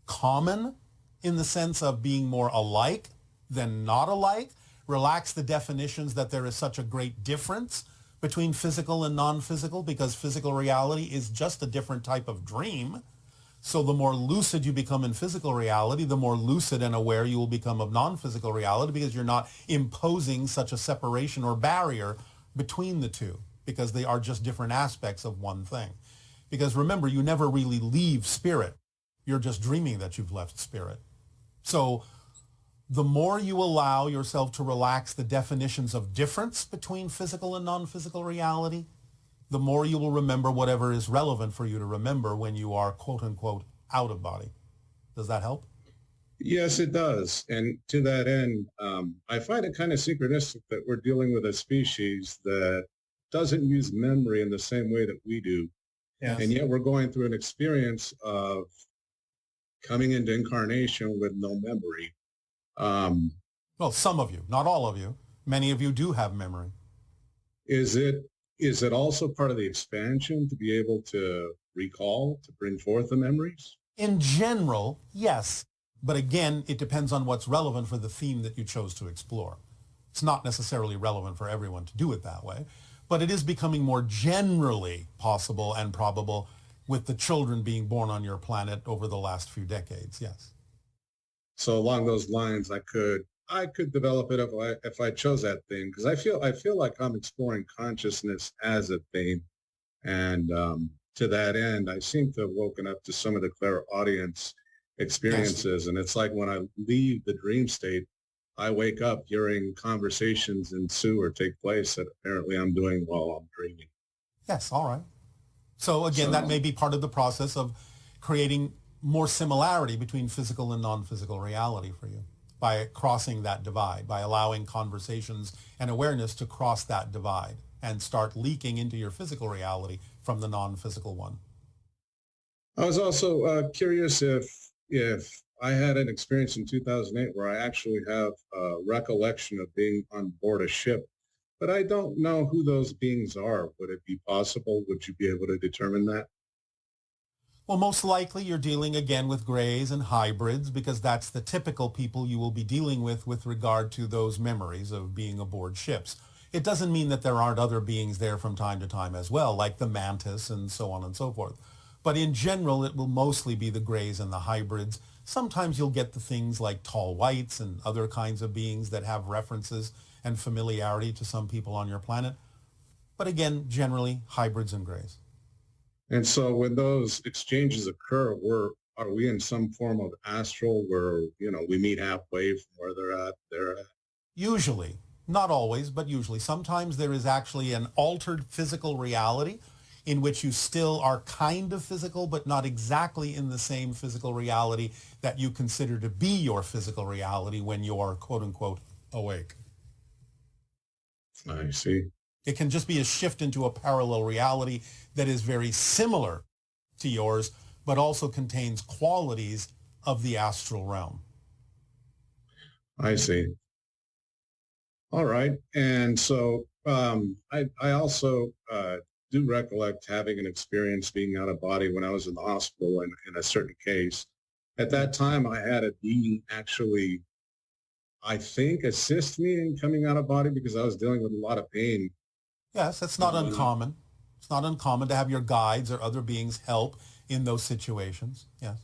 A: common in the sense of being more alike than not alike, relax the definitions that there is such a great difference between physical and non-physical, because physical reality is just a different type of dream. So the more lucid you become in physical reality, the more lucid and aware you will become of non-physical reality, because you're not imposing such a separation or barrier between the two, because they are just different aspects of one thing. Because remember, you never really leave spirit. You're just dreaming that you've left spirit. So the more you allow yourself to relax the definitions of difference between physical and non-physical reality, the more you will remember whatever is relevant for you to remember when you are, quote unquote, out of body. Does that help?
J: Yes, it does. And to that end, I find it kind of synchronistic that we're dealing with a species that doesn't use memory in the same way that we do.
A: Yes.
J: And yet we're going through an experience of coming into incarnation with no memory.
A: Well, some of you, not all of you. Many of you do have memory.
J: Is it also part of the expansion to be able to recall, to bring forth the memories?
A: In general, yes. But again, it depends on what's relevant for the theme that you chose to explore. It's not necessarily relevant for everyone to do it that way, but it is becoming more generally possible and probable with the children being born on your planet over the last few decades, yes.
J: So along those lines, I could develop it if I chose that theme, because I feel like I'm exploring consciousness as a theme, and to that end, I seem to have woken up to some of the clairaudience experiences, yes. And it's like when I leave the dream state, I wake up hearing conversations ensue or take place that apparently I'm doing while I'm dreaming.
A: Yes, all right. So again, that may be part of the process of creating more similarity between physical and non-physical reality for you by crossing that divide, by allowing conversations and awareness to cross that divide and start leaking into your physical reality from the non-physical one.
J: I was also curious if I had an experience in 2008 where I actually have a recollection of being on board a ship, but I don't know who those beings are. Would it be possible? Would you be able to determine that?
A: Well, most likely you're dealing again with grays and hybrids because that's the typical people you will be dealing with regard to those memories of being aboard ships. It doesn't mean that there aren't other beings there from time to time as well, like the mantis and so on and so forth. But in general, it will mostly be the grays and the hybrids. Sometimes you'll get the things like tall whites and other kinds of beings that have references and familiarity to some people on your planet. But again, generally, hybrids and grays.
J: And so when those exchanges occur, are we in some form of astral where, we meet halfway from where they're at?
A: Usually, not always, but usually. Sometimes there is actually an altered physical reality in which you still are kind of physical, but not exactly in the same physical reality that you consider to be your physical reality when you are, quote unquote, awake.
J: I see.
A: It can just be a shift into a parallel reality that is very similar to yours, but also contains qualities of the astral realm.
J: I see. All right. And so I also do recollect having an experience being out of body when I was in the hospital in a certain case. At that time, I had a being actually, I think, assist me in coming out of body because I was dealing with a lot of pain.
A: Yes, that's not uncommon. It's not uncommon to have your guides or other beings help in those situations. Yes.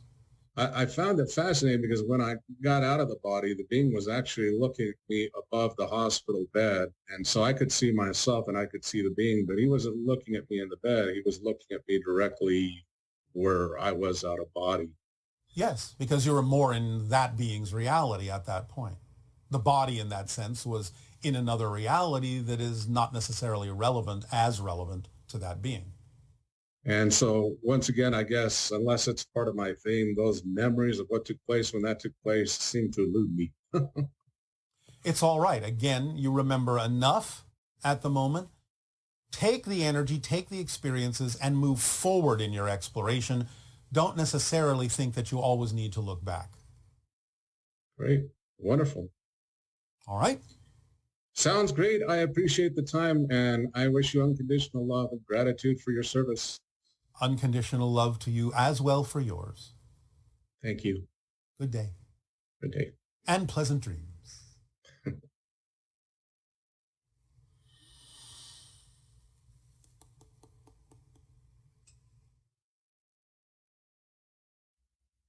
J: I found it fascinating because when I got out of the body, the being was actually looking at me above the hospital bed. And so I could see myself and I could see the being, but he wasn't looking at me in the bed. He was looking at me directly where I was out of body.
A: Yes, because you were more in that being's reality at that point. The body in that sense was in another reality that is not necessarily relevant to that being.
J: And so once again, I guess, unless it's part of my theme, those memories of what took place when that took place seem to elude me.
A: It's all right. Again, you remember enough at the moment. Take the energy, take the experiences, and move forward in your exploration. Don't necessarily think that you always need to look back.
J: Great. Wonderful.
A: All right.
J: Sounds great. I appreciate the time, and I wish you unconditional love and gratitude for your service.
A: Unconditional love to you as well for yours.
J: Thank you.
A: Good day.
J: Good day.
A: And pleasant dreams.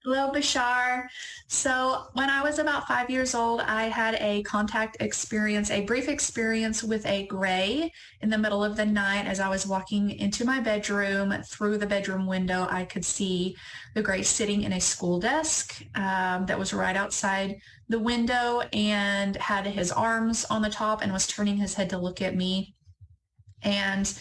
G: Hello, Bashar. So when I was about 5 years old, I had a contact experience, a brief experience with a gray in the middle of the night. As I was walking into my bedroom, through the bedroom window, I could see the gray sitting in a school desk that was right outside the window and had his arms on the top and was turning his head to look at me. And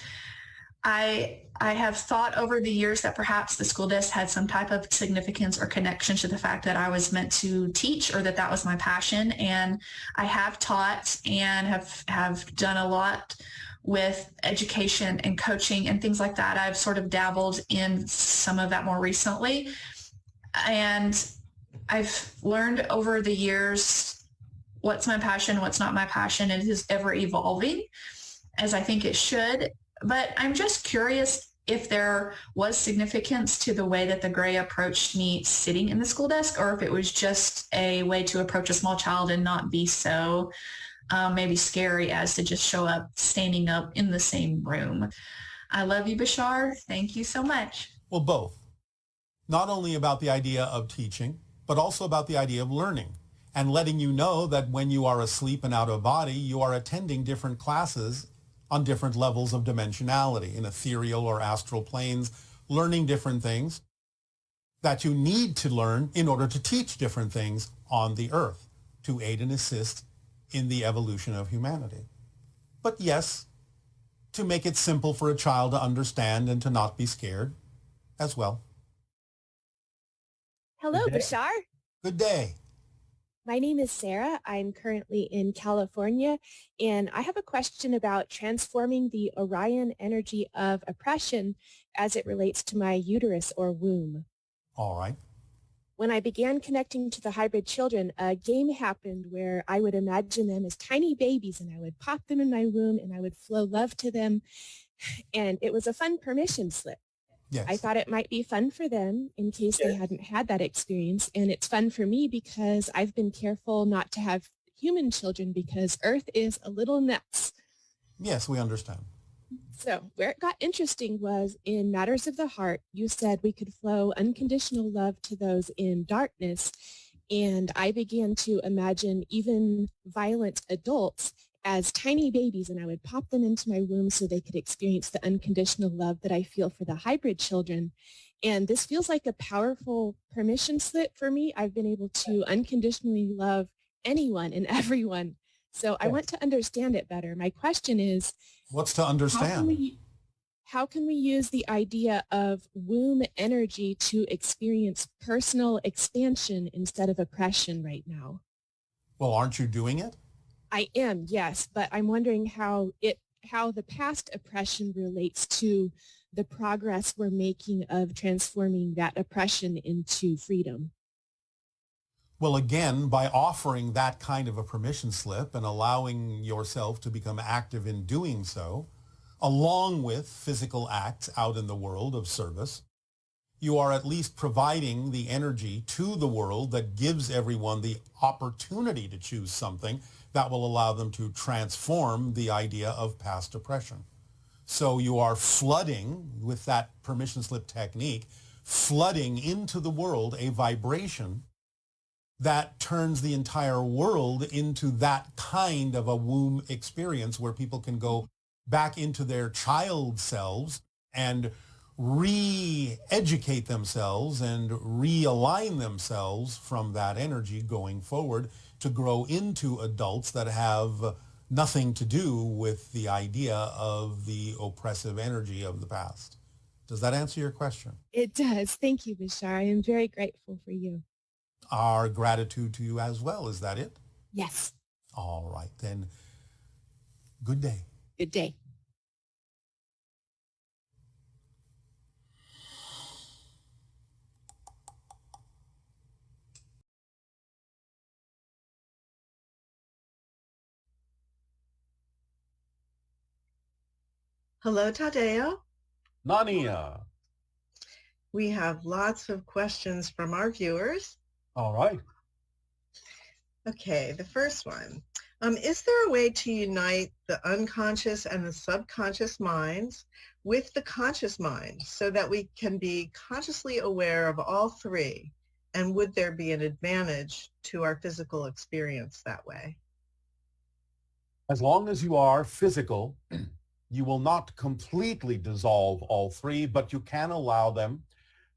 G: I have thought over the years that perhaps the school desk had some type of significance or connection to the fact that I was meant to teach or that was my passion. And I have taught and have done a lot with education and coaching and things like that. I've sort of dabbled in some of that more recently. And I've learned over the years what's my passion, what's not my passion. It is ever evolving, as I think it should. But I'm just curious if there was significance to the way that the gray approached me sitting in the school desk, or if it was just a way to approach a small child and not be so maybe scary as to just show up standing up in the same room. I love you, Bashar. Thank you so much.
A: Well, both. Not only about the idea of teaching, but also about the idea of learning and letting you know that when you are asleep and out of body, you are attending different classes on different levels of dimensionality in ethereal or astral planes, learning different things that you need to learn in order to teach different things on the earth to aid and assist in the evolution of humanity. But yes, to make it simple for a child to understand and to not be scared as well.
K: Hello,
A: Good day.
K: Bashar.
A: Good day.
K: My name is Sarah. I'm currently in California, and I have a question about transforming the Orion energy of oppression as it relates to my uterus or womb.
A: All right.
K: When I began connecting to the hybrid children, a game happened where I would imagine them as tiny babies, and I would pop them in my womb, and I would flow love to them, and it was a fun permission slip.
A: Yes.
K: I thought it might be fun for them in case they hadn't had that experience. And it's fun for me because I've been careful not to have human children because Earth is a little nuts.
A: Yes, we understand.
K: So where it got interesting was in Matters of the Heart, you said we could flow unconditional love to those in darkness. And I began to imagine even violent adults as tiny babies, and I would pop them into my womb so they could experience the unconditional love that I feel for the hybrid children. And this feels like a powerful permission slip for me. I've been able to unconditionally love anyone and everyone. So I want to understand it better. My question is,
A: what's to understand?
K: How can we use the idea of womb energy to experience personal expansion instead of oppression right now?
A: Well, aren't you doing it?
K: I am, yes, but I'm wondering how the past oppression relates to the progress we're making of transforming that oppression into freedom.
A: Well, again, by offering that kind of a permission slip and allowing yourself to become active in doing so, along with physical acts out in the world of service, you are at least providing the energy to the world that gives everyone the opportunity to choose something that will allow them to transform the idea of past oppression. So you are flooding, with that permission slip technique, flooding into the world a vibration that turns the entire world into that kind of a womb experience where people can go back into their child selves and re-educate themselves and realign themselves from that energy going forward to grow into adults that have nothing to do with the idea of the oppressive energy of the past. Does that answer your question?
K: It does. Thank you, Bashar. I am very grateful for you.
A: Our gratitude to you as well. Is that it?
K: Yes.
A: All right, then. Good day.
K: Good day.
L: Hello, Tadeo.
A: Nania.
L: We have lots of questions from our viewers.
A: All right.
L: Okay, the first one. Is there a way to unite the unconscious and the subconscious minds with the conscious mind so that we can be consciously aware of all three? And would there be an advantage to our physical experience that way?
A: As long as you are physical, you will not completely dissolve all three, but you can allow them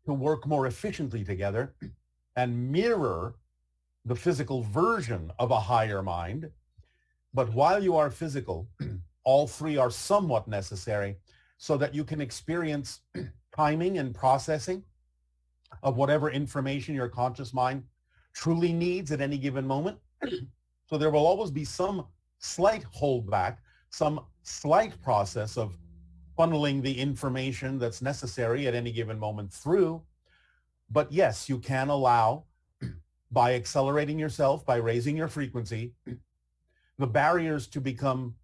A: to work more efficiently together and mirror the physical version of a higher mind. But while you are physical, all three are somewhat necessary so that you can experience timing and processing of whatever information your conscious mind truly needs at any given moment. So there will always be some slight holdback, some slight process of funneling the information that's necessary at any given moment through. But yes, you can allow, by accelerating yourself, by raising your frequency, the barriers to become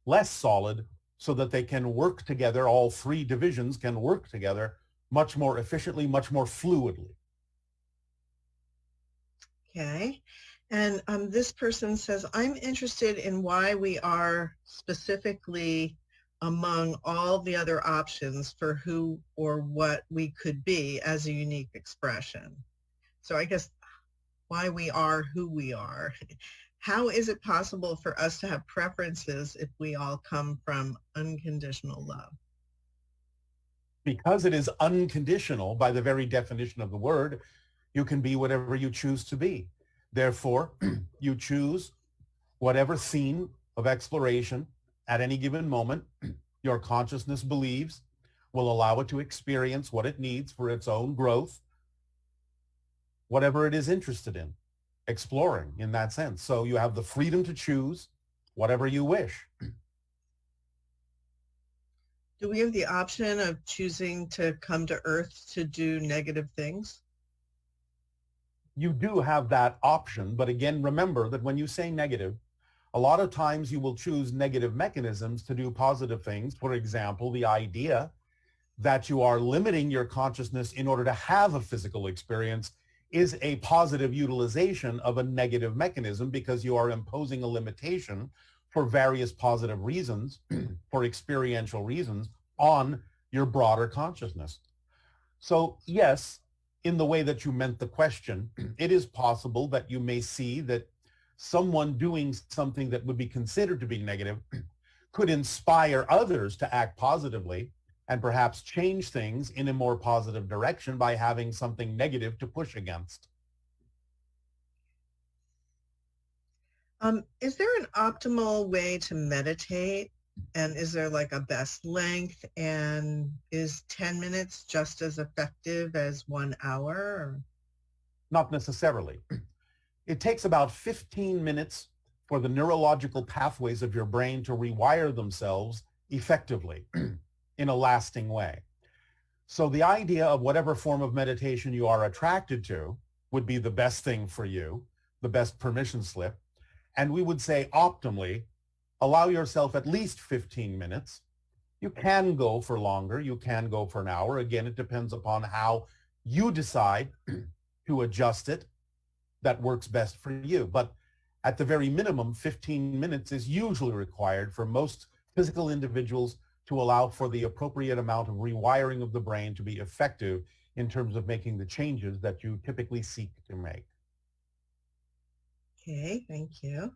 A: less solid so that they can work together, all three divisions can work together much more efficiently, much more fluidly.
L: Okay. And this person says, I'm interested in why we are specifically among all the other options for who or what we could be as a unique expression. So I guess why we are who we are. How is it possible for us to have preferences if we all come from unconditional love?
A: Because it is unconditional by the very definition of the word, you can be whatever you choose to be. Therefore, you choose whatever theme of exploration at any given moment your consciousness believes will allow it to experience what it needs for its own growth. whatever it is interested in, exploring in that sense. So you have the freedom to choose whatever you wish.
L: Do we have the option of choosing to come to Earth to do negative things?
A: You do have that option, but again, remember that when you say negative, a lot of times you will choose negative mechanisms to do positive things. For example, the idea that you are limiting your consciousness in order to have a physical experience is a positive utilization of a negative mechanism, because you are imposing a limitation for various positive reasons, for experiential reasons, on your broader consciousness. So yes, in the way that you meant the question, it is possible that you may see that someone doing something that would be considered to be negative could inspire others to act positively and perhaps change things in a more positive direction by having something negative to push against.
L: Is there an optimal way to meditate? And is there like a best length? And is 10 minutes just as effective as 1 hour? Or?
A: Not necessarily. It takes about 15 minutes for the neurological pathways of your brain to rewire themselves effectively in a lasting way. So the idea of whatever form of meditation you are attracted to would be the best thing for you, the best permission slip. And we would say optimally, allow yourself at least 15 minutes. You can go for longer. You can go for an hour. Again, it depends upon how you decide to adjust it that works best for you. But at the very minimum, 15 minutes is usually required for most physical individuals to allow for the appropriate amount of rewiring of the brain to be effective in terms of making the changes that you typically seek to make.
L: Okay, thank you.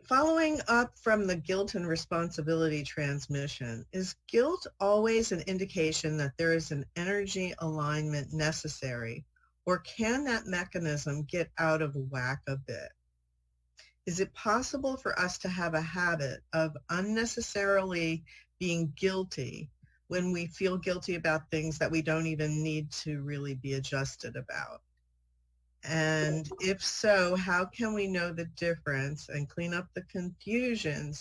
L: Following up from the guilt and responsibility transmission, is guilt always an indication that there is an energy alignment necessary, or can that mechanism get out of whack a bit? Is it possible for us to have a habit of unnecessarily being guilty when we feel guilty about things that we don't even need to really be adjusted about? And if so, how can we know the difference and clean up the confusion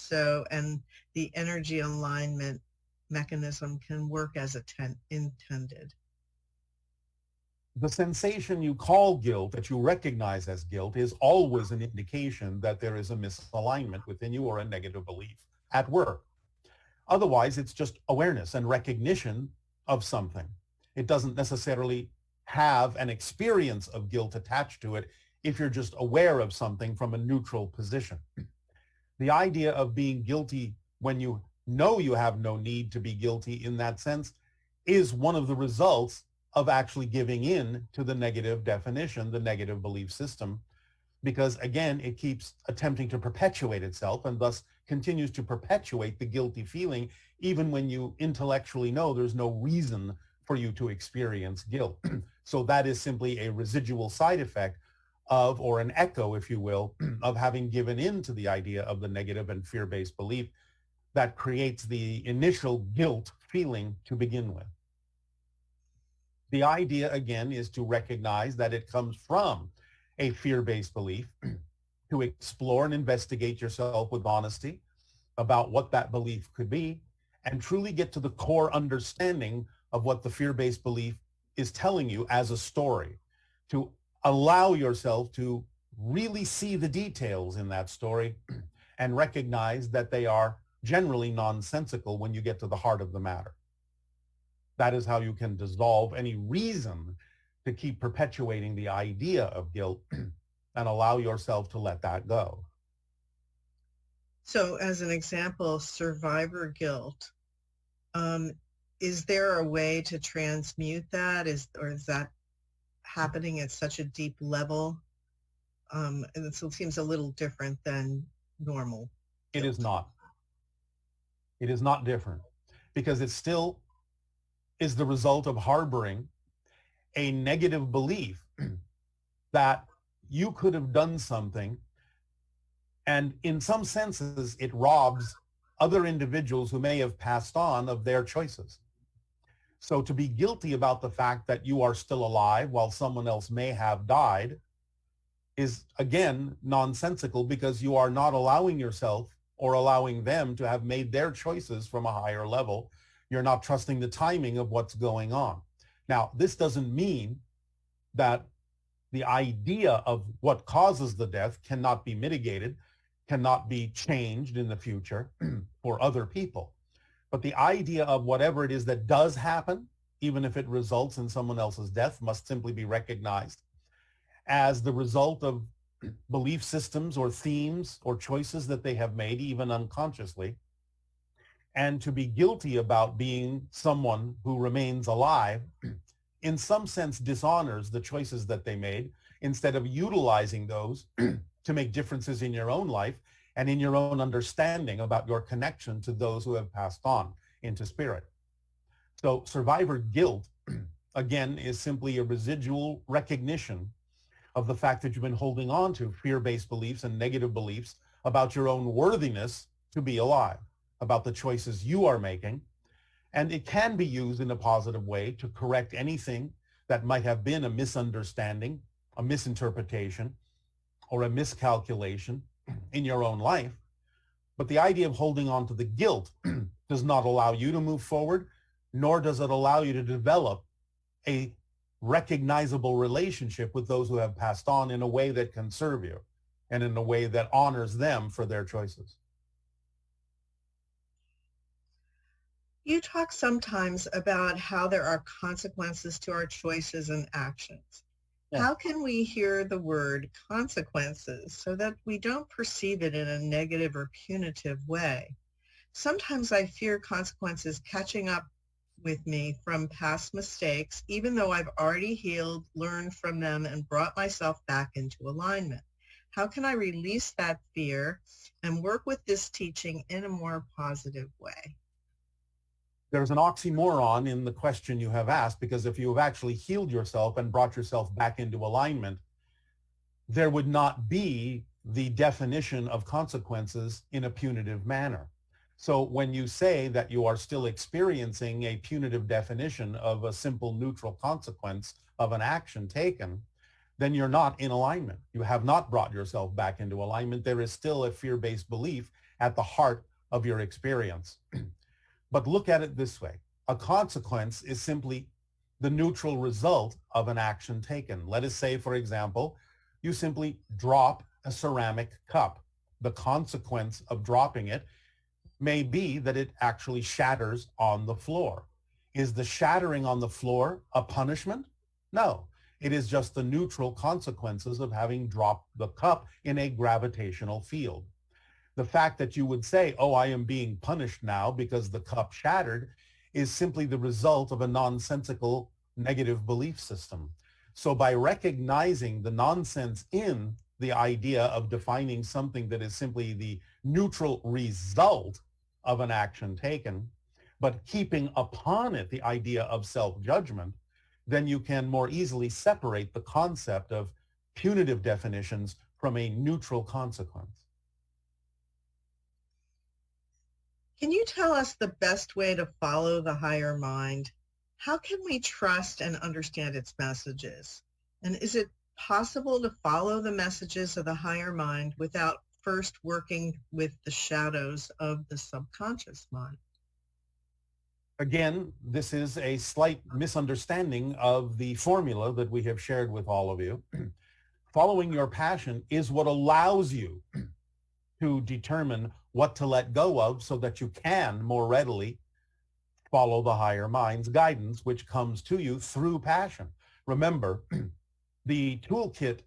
L: and the energy alignment mechanism can work as intended?
A: The sensation you call guilt, that you recognize as guilt, is always an indication that there is a misalignment within you or a negative belief at work. Otherwise, it's just awareness and recognition of something. It doesn't necessarily have an experience of guilt attached to it if you're just aware of something from a neutral position. The idea of being guilty when you know you have no need to be guilty in that sense is one of the results of actually giving in to the negative definition, the negative belief system, because again, it keeps attempting to perpetuate itself and thus continues to perpetuate the guilty feeling even when you intellectually know there's no reason for you to experience guilt. So that is simply a residual side effect of, or an echo, if you will, of having given in to the idea of the negative and fear-based belief that creates the initial guilt feeling to begin with. The idea, again, is to recognize that it comes from a fear-based belief, to explore and investigate yourself with honesty about what that belief could be, and truly get to the core understanding of what the fear-based belief is telling you as a story, to allow yourself to really see the details in that story and recognize that they are generally nonsensical when you get to the heart of the matter. That is how you can dissolve any reason to keep perpetuating the idea of guilt and allow yourself to let that go.
L: So as an example, survivor guilt, is there a way to transmute that? Or is that happening at such a deep level? And it seems a little different than normal guilt.
A: It is not. It is not different, because it still is the result of harboring a negative belief that you could have done something, and in some senses it robs other individuals who may have passed on of their choices. So to be guilty about the fact that you are still alive while someone else may have died is, again, nonsensical, because you are not allowing yourself or allowing them to have made their choices from a higher level. You're not trusting the timing of what's going on. Now, this doesn't mean that the idea of what causes the death cannot be mitigated, cannot be changed in the future for other people. But the idea of whatever it is that does happen, even if it results in someone else's death, must simply be recognized as the result of belief systems or themes or choices that they have made, even unconsciously. And to be guilty about being someone who remains alive, in some sense, dishonors the choices that they made, instead of utilizing those to make differences in your own life and in your own understanding about your connection to those who have passed on into spirit. So survivor guilt, again, is simply a residual recognition of the fact that you've been holding on to fear-based beliefs and negative beliefs about your own worthiness to be alive, about the choices you are making. And it can be used in a positive way to correct anything that might have been a misunderstanding, a misinterpretation, or a miscalculation in your own life. But the idea of holding on to the guilt does not allow you to move forward, nor does it allow you to develop a recognizable relationship with those who have passed on in a way that can serve you and in a way that honors them for their choices.
L: You talk sometimes about how there are consequences to our choices and actions. Yeah. How can we hear the word consequences so that we don't perceive it in a negative or punitive way? Sometimes I fear consequences catching up with me from past mistakes, even though I've already healed, learned from them, and brought myself back into alignment. How can I release that fear and work with this teaching in a more positive way?
A: There's an oxymoron in the question you have asked, because if you have actually healed yourself and brought yourself back into alignment, there would not be the definition of consequences in a punitive manner. So when you say that you are still experiencing a punitive definition of a simple neutral consequence of an action taken, then you're not in alignment. You have not brought yourself back into alignment. There is still a fear-based belief at the heart of your experience. But look at it this way. A consequence is simply the neutral result of an action taken. Let us say, for example, you simply drop a ceramic cup. The consequence of dropping it may be that it actually shatters on the floor. Is the shattering on the floor a punishment? No. It is just the neutral consequences of having dropped the cup in a gravitational field. The fact that you would say, oh, I am being punished now because the cup shattered, is simply the result of a nonsensical negative belief system. So by recognizing the nonsense in the idea of defining something that is simply the neutral result of an action taken, but keeping upon it the idea of self-judgment, then you can more easily separate the concept of punitive definitions from a neutral consequence.
L: Can you tell us the best way to follow the higher mind? How can we trust and understand its messages? And is it possible to follow the messages of the higher mind without first working with the shadows of the subconscious mind?
A: Again, this is a slight misunderstanding of the formula that we have shared with all of you. Following your passion is what allows you to determine what to let go of so that you can more readily follow the higher mind's guidance, which comes to you through passion. Remember, the toolkit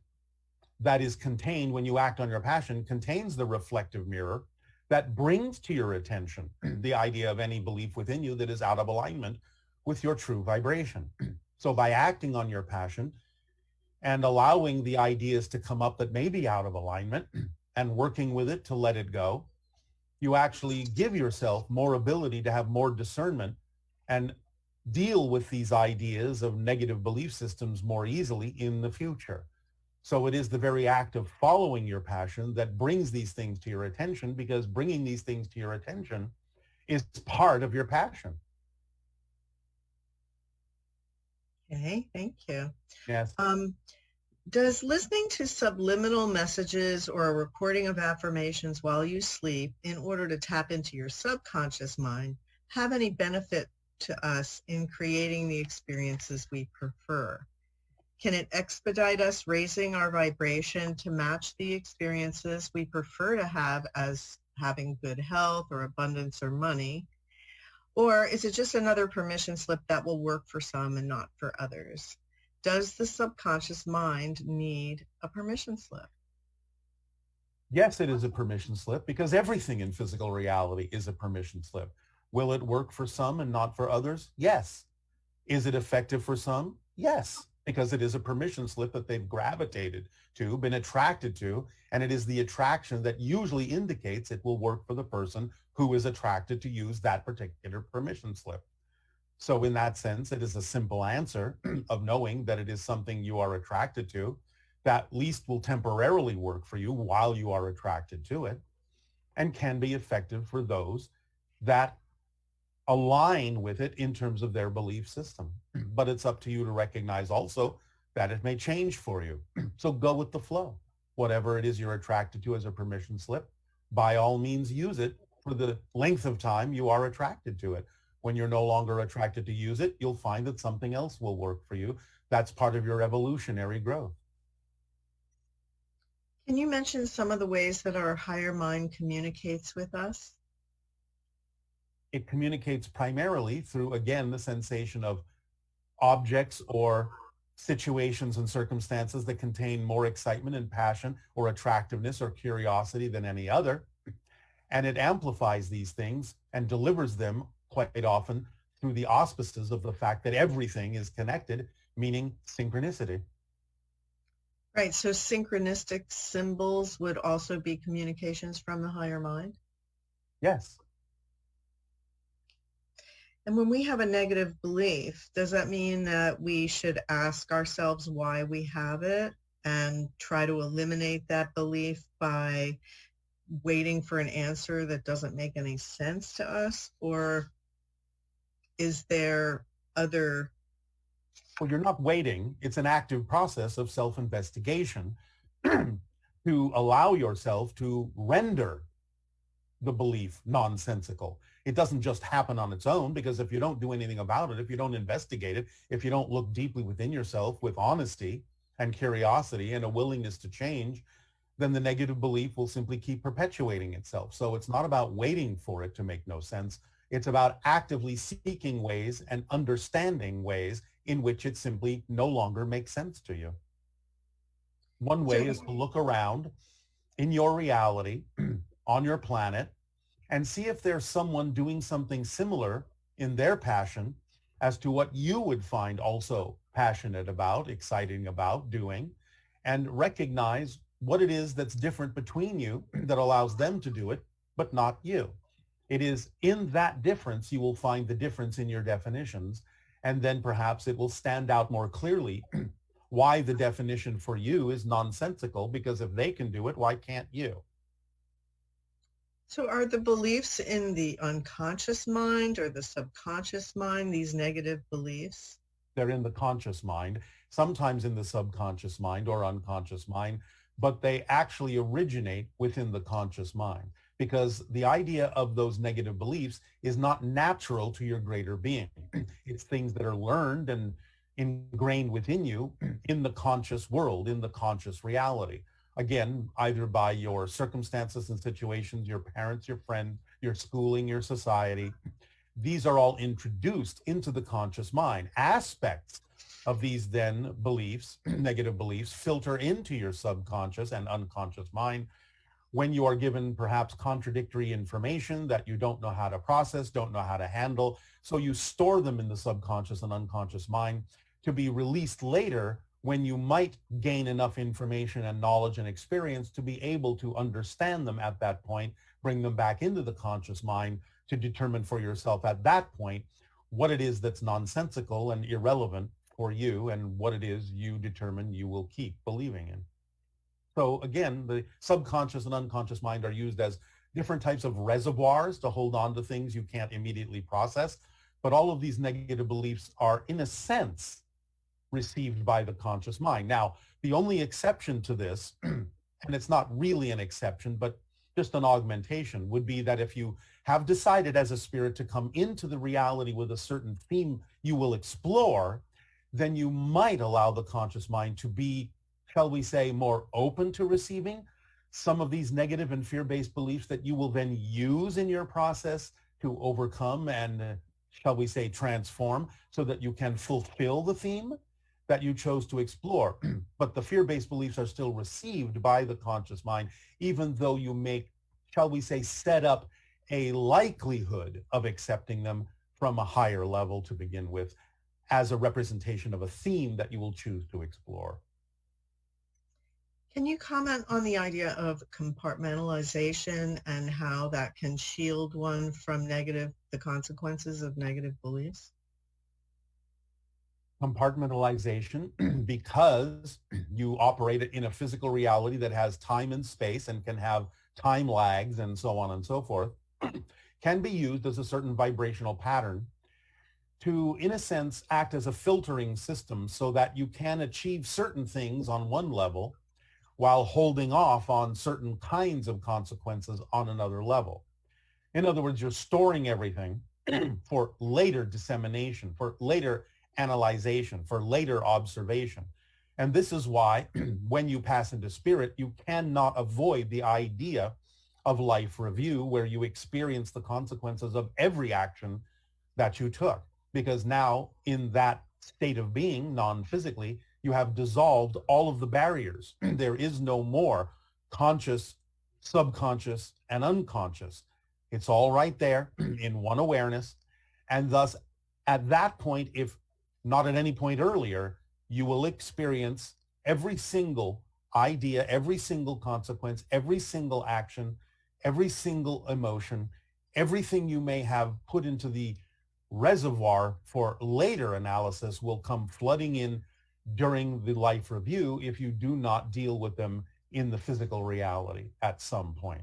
A: that is contained when you act on your passion contains the reflective mirror that brings to your attention the idea of any belief within you that is out of alignment with your true vibration. So by acting on your passion and allowing the ideas to come up that may be out of alignment and working with it to let it go, you actually give yourself more ability to have more discernment and deal with these ideas of negative belief systems more easily in the future. So it is the very act of following your passion that brings these things to your attention, because bringing these things to your attention is part of your passion.
L: Okay, thank you.
A: Yes.
L: Does listening to subliminal messages or a recording of affirmations while you sleep in order to tap into your subconscious mind have any benefit to us in creating the experiences we prefer? Can it expedite us raising our vibration to match the experiences we prefer to have, as having good health or abundance or money? Or is it just another permission slip that will work for some and not for others? Does the subconscious mind need a permission slip?
A: Yes, it is a permission slip, because everything in physical reality is a permission slip. Will it work for some and not for others? Yes. Is it effective for some? Yes, because it is a permission slip that they've gravitated to, been attracted to, and it is the attraction that usually indicates it will work for the person who is attracted to use that particular permission slip. So in that sense, it is a simple answer of knowing that it is something you are attracted to, that at least will temporarily work for you while you are attracted to it, and can be effective for those that align with it in terms of their belief system. But it's up to you to recognize also that it may change for you. So go with the flow. Whatever it is you're attracted to as a permission slip, by all means use it for the length of time you are attracted to it. When you're no longer attracted to use it, you'll find that something else will work for you. That's part of your evolutionary growth.
L: Can you mention some of the ways that our higher mind communicates with us?
A: It communicates primarily through, again, the sensation of objects or situations and circumstances that contain more excitement and passion or attractiveness or curiosity than any other. And it amplifies these things and delivers them quite often through the auspices of the fact that everything is connected, meaning synchronicity.
L: Right, so synchronistic symbols would also be communications from the higher mind?
A: Yes.
L: And when we have a negative belief, does that mean that we should ask ourselves why we have it and try to eliminate that belief by waiting for an answer that doesn't make any sense to us? Or is there other...
A: Well, you're not waiting. It's an active process of self-investigation to allow yourself to render the belief nonsensical. It doesn't just happen on its own, because if you don't do anything about it, if you don't investigate it, if you don't look deeply within yourself with honesty and curiosity and a willingness to change, then the negative belief will simply keep perpetuating itself. So it's not about waiting for it to make no sense. It's about actively seeking ways and understanding ways in which it simply no longer makes sense to you. One way is to look around in your reality, on your planet, and see if there's someone doing something similar in their passion as to what you would find also passionate about, exciting about doing, and recognize what it is that's different between you that allows them to do it, but not you. It is in that difference you will find the difference in your definitions, and then perhaps it will stand out more clearly why the definition for you is nonsensical, because if they can do it, why can't you?
L: So are the beliefs in the unconscious mind or the subconscious mind, these negative beliefs?
A: They're in the conscious mind, sometimes in the subconscious mind or unconscious mind, but they actually originate within the conscious mind, because the idea of those negative beliefs is not natural to your greater being. It's things that are learned and ingrained within you in the conscious world, in the conscious reality. Again, either by your circumstances and situations, your parents, your friends, your schooling, your society. These are all introduced into the conscious mind. Aspects of these then beliefs, negative beliefs, filter into your subconscious and unconscious mind when you are given perhaps contradictory information that you don't know how to process, don't know how to handle. So you store them in the subconscious and unconscious mind to be released later when you might gain enough information and knowledge and experience to be able to understand them at that point, bring them back into the conscious mind to determine for yourself at that point what it is that's nonsensical and irrelevant for you and what it is you determine you will keep believing in. So again, the subconscious and unconscious mind are used as different types of reservoirs to hold on to things you can't immediately process. But all of these negative beliefs are, in a sense, received by the conscious mind. Now, the only exception to this, and it's not really an exception, but just an augmentation, would be that if you have decided as a spirit to come into the reality with a certain theme you will explore, then you might allow the conscious mind to be, shall we say, more open to receiving some of these negative and fear-based beliefs that you will then use in your process to overcome and, shall we say, transform, so that you can fulfill the theme that you chose to explore. But the fear-based beliefs are still received by the conscious mind, even though you make, shall we say, set up a likelihood of accepting them from a higher level to begin with, as a representation of a theme that you will choose to explore.
L: Can you comment on the idea of compartmentalization and how that can shield one from the consequences of negative beliefs?
A: Compartmentalization, because you operate in a physical reality that has time and space and can have time lags and so on and so forth, can be used as a certain vibrational pattern to, in a sense, act as a filtering system so that you can achieve certain things on one level while holding off on certain kinds of consequences on another level. In other words, you're storing everything for later dissemination, for later analyzation, for later observation. And this is why when you pass into spirit, you cannot avoid the idea of life review, where you experience the consequences of every action that you took. Because now in that state of being, non-physically, you have dissolved all of the barriers. There is no more conscious, subconscious, and unconscious. It's all right there in one awareness. And thus, at that point, if not at any point earlier, you will experience every single idea, every single consequence, every single action, every single emotion, everything you may have put into the reservoir for later analysis will come flooding in during the life review if you do not deal with them in the physical reality at some point.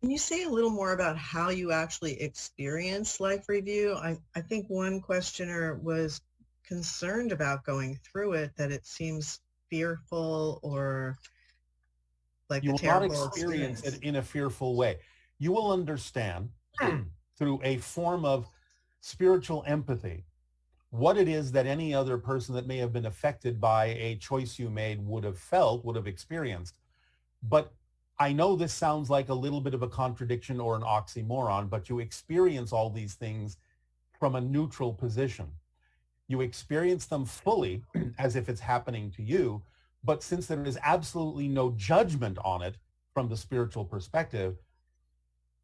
L: Can you say a little more about how you actually experience life review? I think one questioner was concerned about going through it, that it seems fearful or like
A: you
L: a
A: will
L: terrible
A: not experience
L: experience.
A: it in a fearful way. You will understand through a form of spiritual empathy what it is that any other person that may have been affected by a choice you made would have felt, would have experienced. But I know this sounds like a little bit of a contradiction or an oxymoron, but you experience all these things from a neutral position. You experience them fully as if it's happening to you, but since there is absolutely no judgment on it from the spiritual perspective,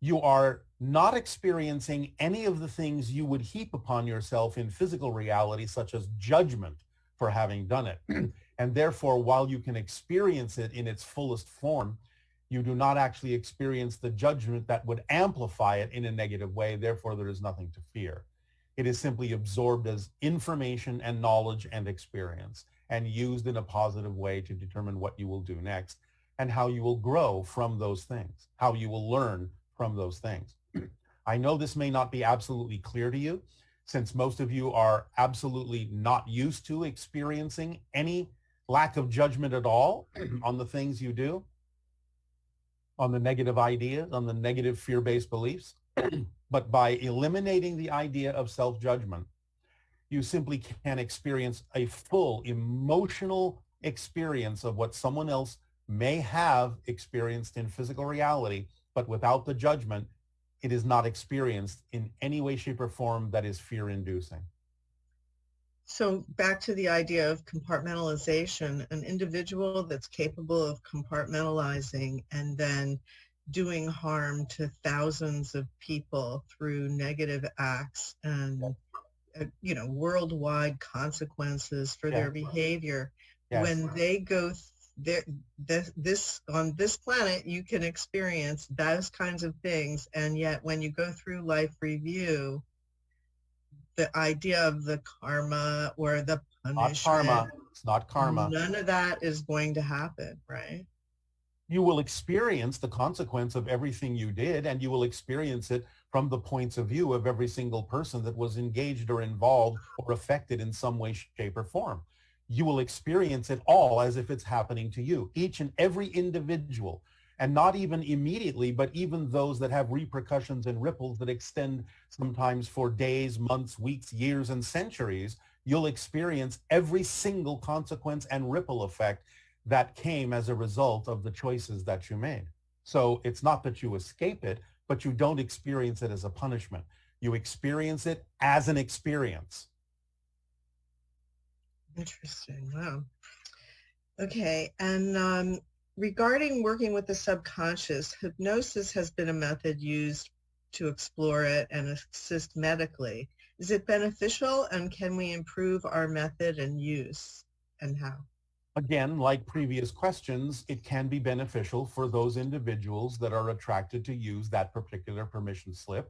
A: you are not experiencing any of the things you would heap upon yourself in physical reality, such as judgment for having done it. And therefore, while you can experience it in its fullest form, you do not actually experience the judgment that would amplify it in a negative way. Therefore, there is nothing to fear. It is simply absorbed as information and knowledge and experience, and used in a positive way to determine what you will do next and how you will grow from those things, how you will learn from those things. I know this may not be absolutely clear to you, since most of you are absolutely not used to experiencing any lack of judgment at all on the things you do, on the negative ideas, on the negative fear-based beliefs. But by eliminating the idea of self-judgment, you simply can experience a full emotional experience of what someone else may have experienced in physical reality, but without the judgment, it is not experienced in any way, shape, or form that is fear-inducing.
L: So back to the idea of compartmentalization, an individual that's capable of compartmentalizing and then doing harm to thousands of people through negative acts and worldwide consequences for their behavior.
A: Yes.
L: When they go on this planet, you can experience those kinds of things, and yet when you go through life review, the idea of the karma or the punishment,
A: It's not karma.
L: None of that is going to happen, right?
A: You will experience the consequence of everything you did, and you will experience it from the points of view of every single person that was engaged or involved or affected in some way, shape, or form. You will experience it all as if it's happening to you, each and every individual, and not even immediately, but even those that have repercussions and ripples that extend sometimes for days, months, weeks, years, and centuries. You'll experience every single consequence and ripple effect that came as a result of the choices that you made. So it's not that you escape it, but you don't experience it as a punishment. You experience it as an experience.
L: Interesting. Wow. Okay. And regarding working with the subconscious, hypnosis has been a method used to explore it and assist medically. Is it beneficial, and can we improve our method and use, and how?
A: Again, like previous questions, it can be beneficial for those individuals that are attracted to use that particular permission slip.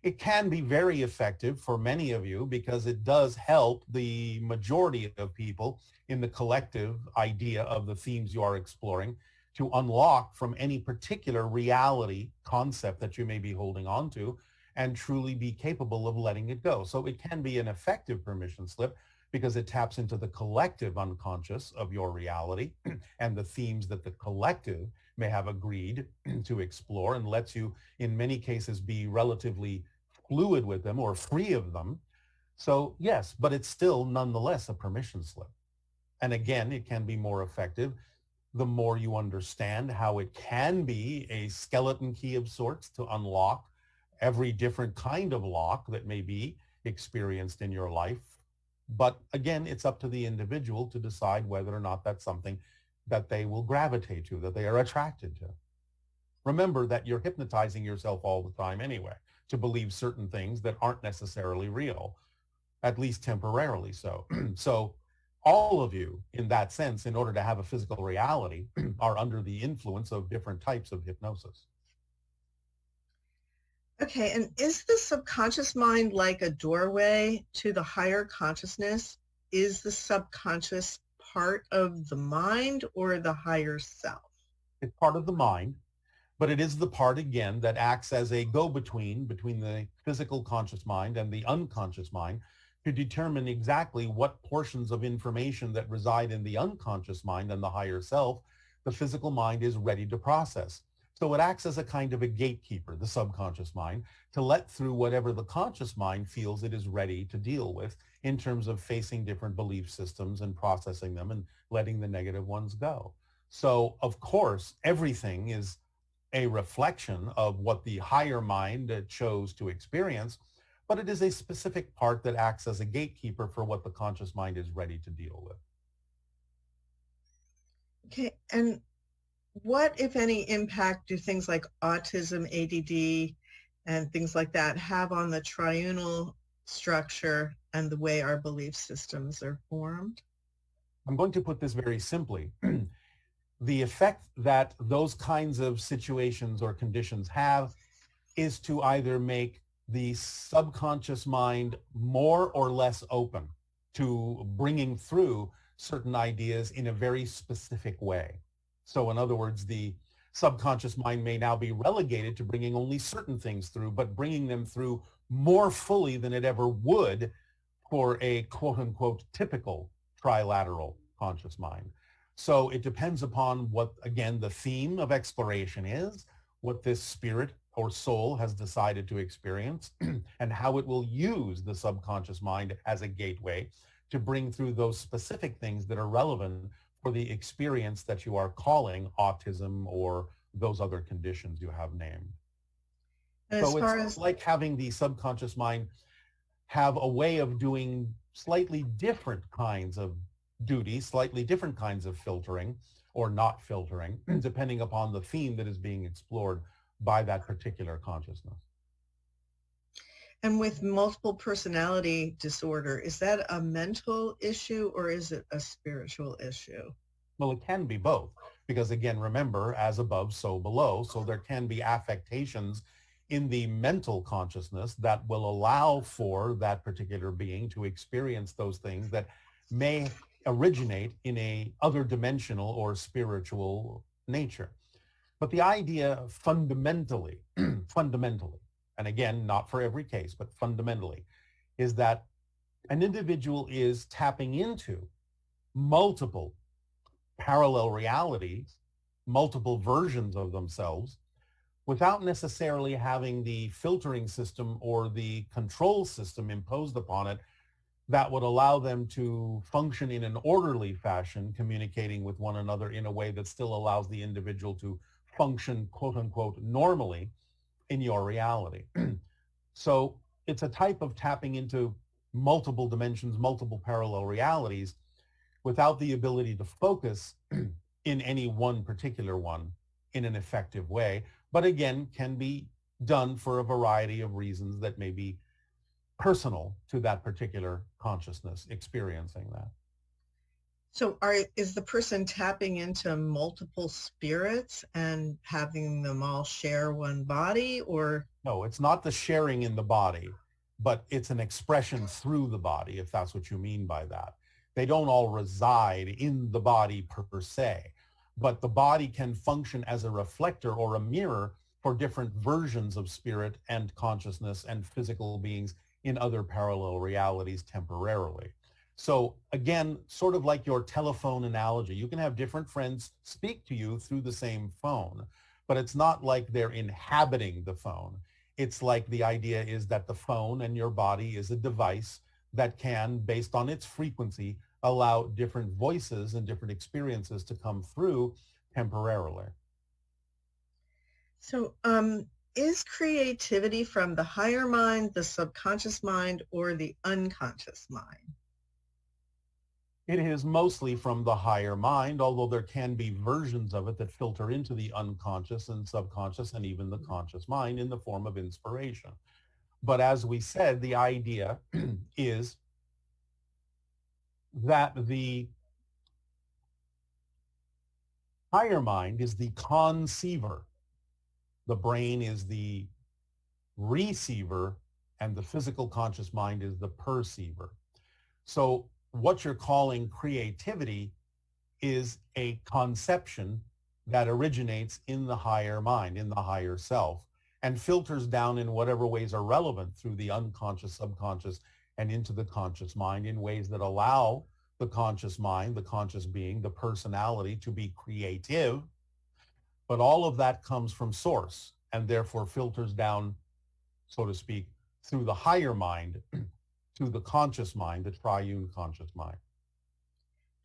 A: It can be very effective for many of you because it does help the majority of people in the collective idea of the themes you are exploring to unlock from any particular reality concept that you may be holding on to and truly be capable of letting it go. So it can be an effective permission slip because it taps into the collective unconscious of your reality and the themes that the collective may have agreed to explore, and lets you, in many cases, be relatively fluid with them or free of them. So yes, but it's still nonetheless a permission slip. And again, it can be more effective the more you understand how it can be a skeleton key of sorts to unlock every different kind of lock that may be experienced in your life. But again, it's up to the individual to decide whether or not that's something that they will gravitate to, that they are attracted to. Remember that you're hypnotizing yourself all the time anyway to believe certain things that aren't necessarily real, at least temporarily so. So all of you, in that sense, in order to have a physical reality, are under the influence of different types of hypnosis.
L: Okay, and is the subconscious mind like a doorway to the higher consciousness? Is the subconscious part of the mind or the higher self?
A: It's part of the mind, but it is the part, again, that acts as a go-between between the physical conscious mind and the unconscious mind to determine exactly what portions of information that reside in the unconscious mind and the higher self the physical mind is ready to process. So it acts as a kind of a gatekeeper, the subconscious mind, to let through whatever the conscious mind feels it is ready to deal with in terms of facing different belief systems and processing them and letting the negative ones go. So, of course, everything is a reflection of what the higher mind chose to experience, but it is a specific part that acts as a gatekeeper for what the conscious mind is ready to deal with.
L: Okay, and what, if any, impact do things like autism, ADD, and things like that have on the triunal structure and the way our belief systems are formed?
A: I'm going to put this very simply. The effect that those kinds of situations or conditions have is to either make the subconscious mind more or less open to bringing through certain ideas in a very specific way. So in other words, the subconscious mind may now be relegated to bringing only certain things through, but bringing them through more fully than it ever would for a quote unquote typical trilateral conscious mind. So it depends upon what, again, the theme of exploration is, what this spirit or soul has decided to experience, and how it will use the subconscious mind as a gateway to bring through those specific things that are relevant for the experience that you are calling autism or those other conditions you have named. So it's like having the subconscious mind have a way of doing slightly different kinds of duties, slightly different kinds of filtering or not filtering, depending upon the theme that is being explored by that particular consciousness.
L: And with multiple personality disorder, is that a mental issue or is it a spiritual issue?
A: Well, it can be both, because again, remember, as above, so below. So there can be affectations in the mental consciousness that will allow for that particular being to experience those things that may originate in a other dimensional or spiritual nature. But the idea fundamentally and again, not for every case, but fundamentally, is that an individual is tapping into multiple parallel realities, multiple versions of themselves, without necessarily having the filtering system or the control system imposed upon it that would allow them to function in an orderly fashion, communicating with one another in a way that still allows the individual to function, quote unquote, normally in your reality. So it's a type of tapping into multiple dimensions, multiple parallel realities, without the ability to focus in any one particular one in an effective way, but again, can be done for a variety of reasons that may be personal to that particular consciousness experiencing that.
L: So is the person tapping into multiple spirits and having them all share one body, or?
A: No, it's not the sharing in the body, but it's an expression through the body, if that's what you mean by that. They don't all reside in the body per se, but the body can function as a reflector or a mirror for different versions of spirit and consciousness and physical beings in other parallel realities temporarily. So again, sort of like your telephone analogy, you can have different friends speak to you through the same phone, but it's not like they're inhabiting the phone. It's like the idea is that the phone and your body is a device that can, based on its frequency, allow different voices and different experiences to come through temporarily.
L: So is creativity from the higher mind, the subconscious mind, or the unconscious mind?
A: It is mostly from the higher mind, although there can be versions of it that filter into the unconscious and subconscious and even the conscious mind in the form of inspiration. But as we said, the idea is that the higher mind is the conceiver. The brain is the receiver, and the physical conscious mind is the perceiver. So what you're calling creativity is a conception that originates in the higher mind, in the higher self, and filters down in whatever ways are relevant through the unconscious, subconscious, and into the conscious mind in ways that allow the conscious mind, the conscious being, the personality to be creative. But all of that comes from source and therefore filters down, so to speak, through the higher mind to the conscious mind, the triune conscious mind.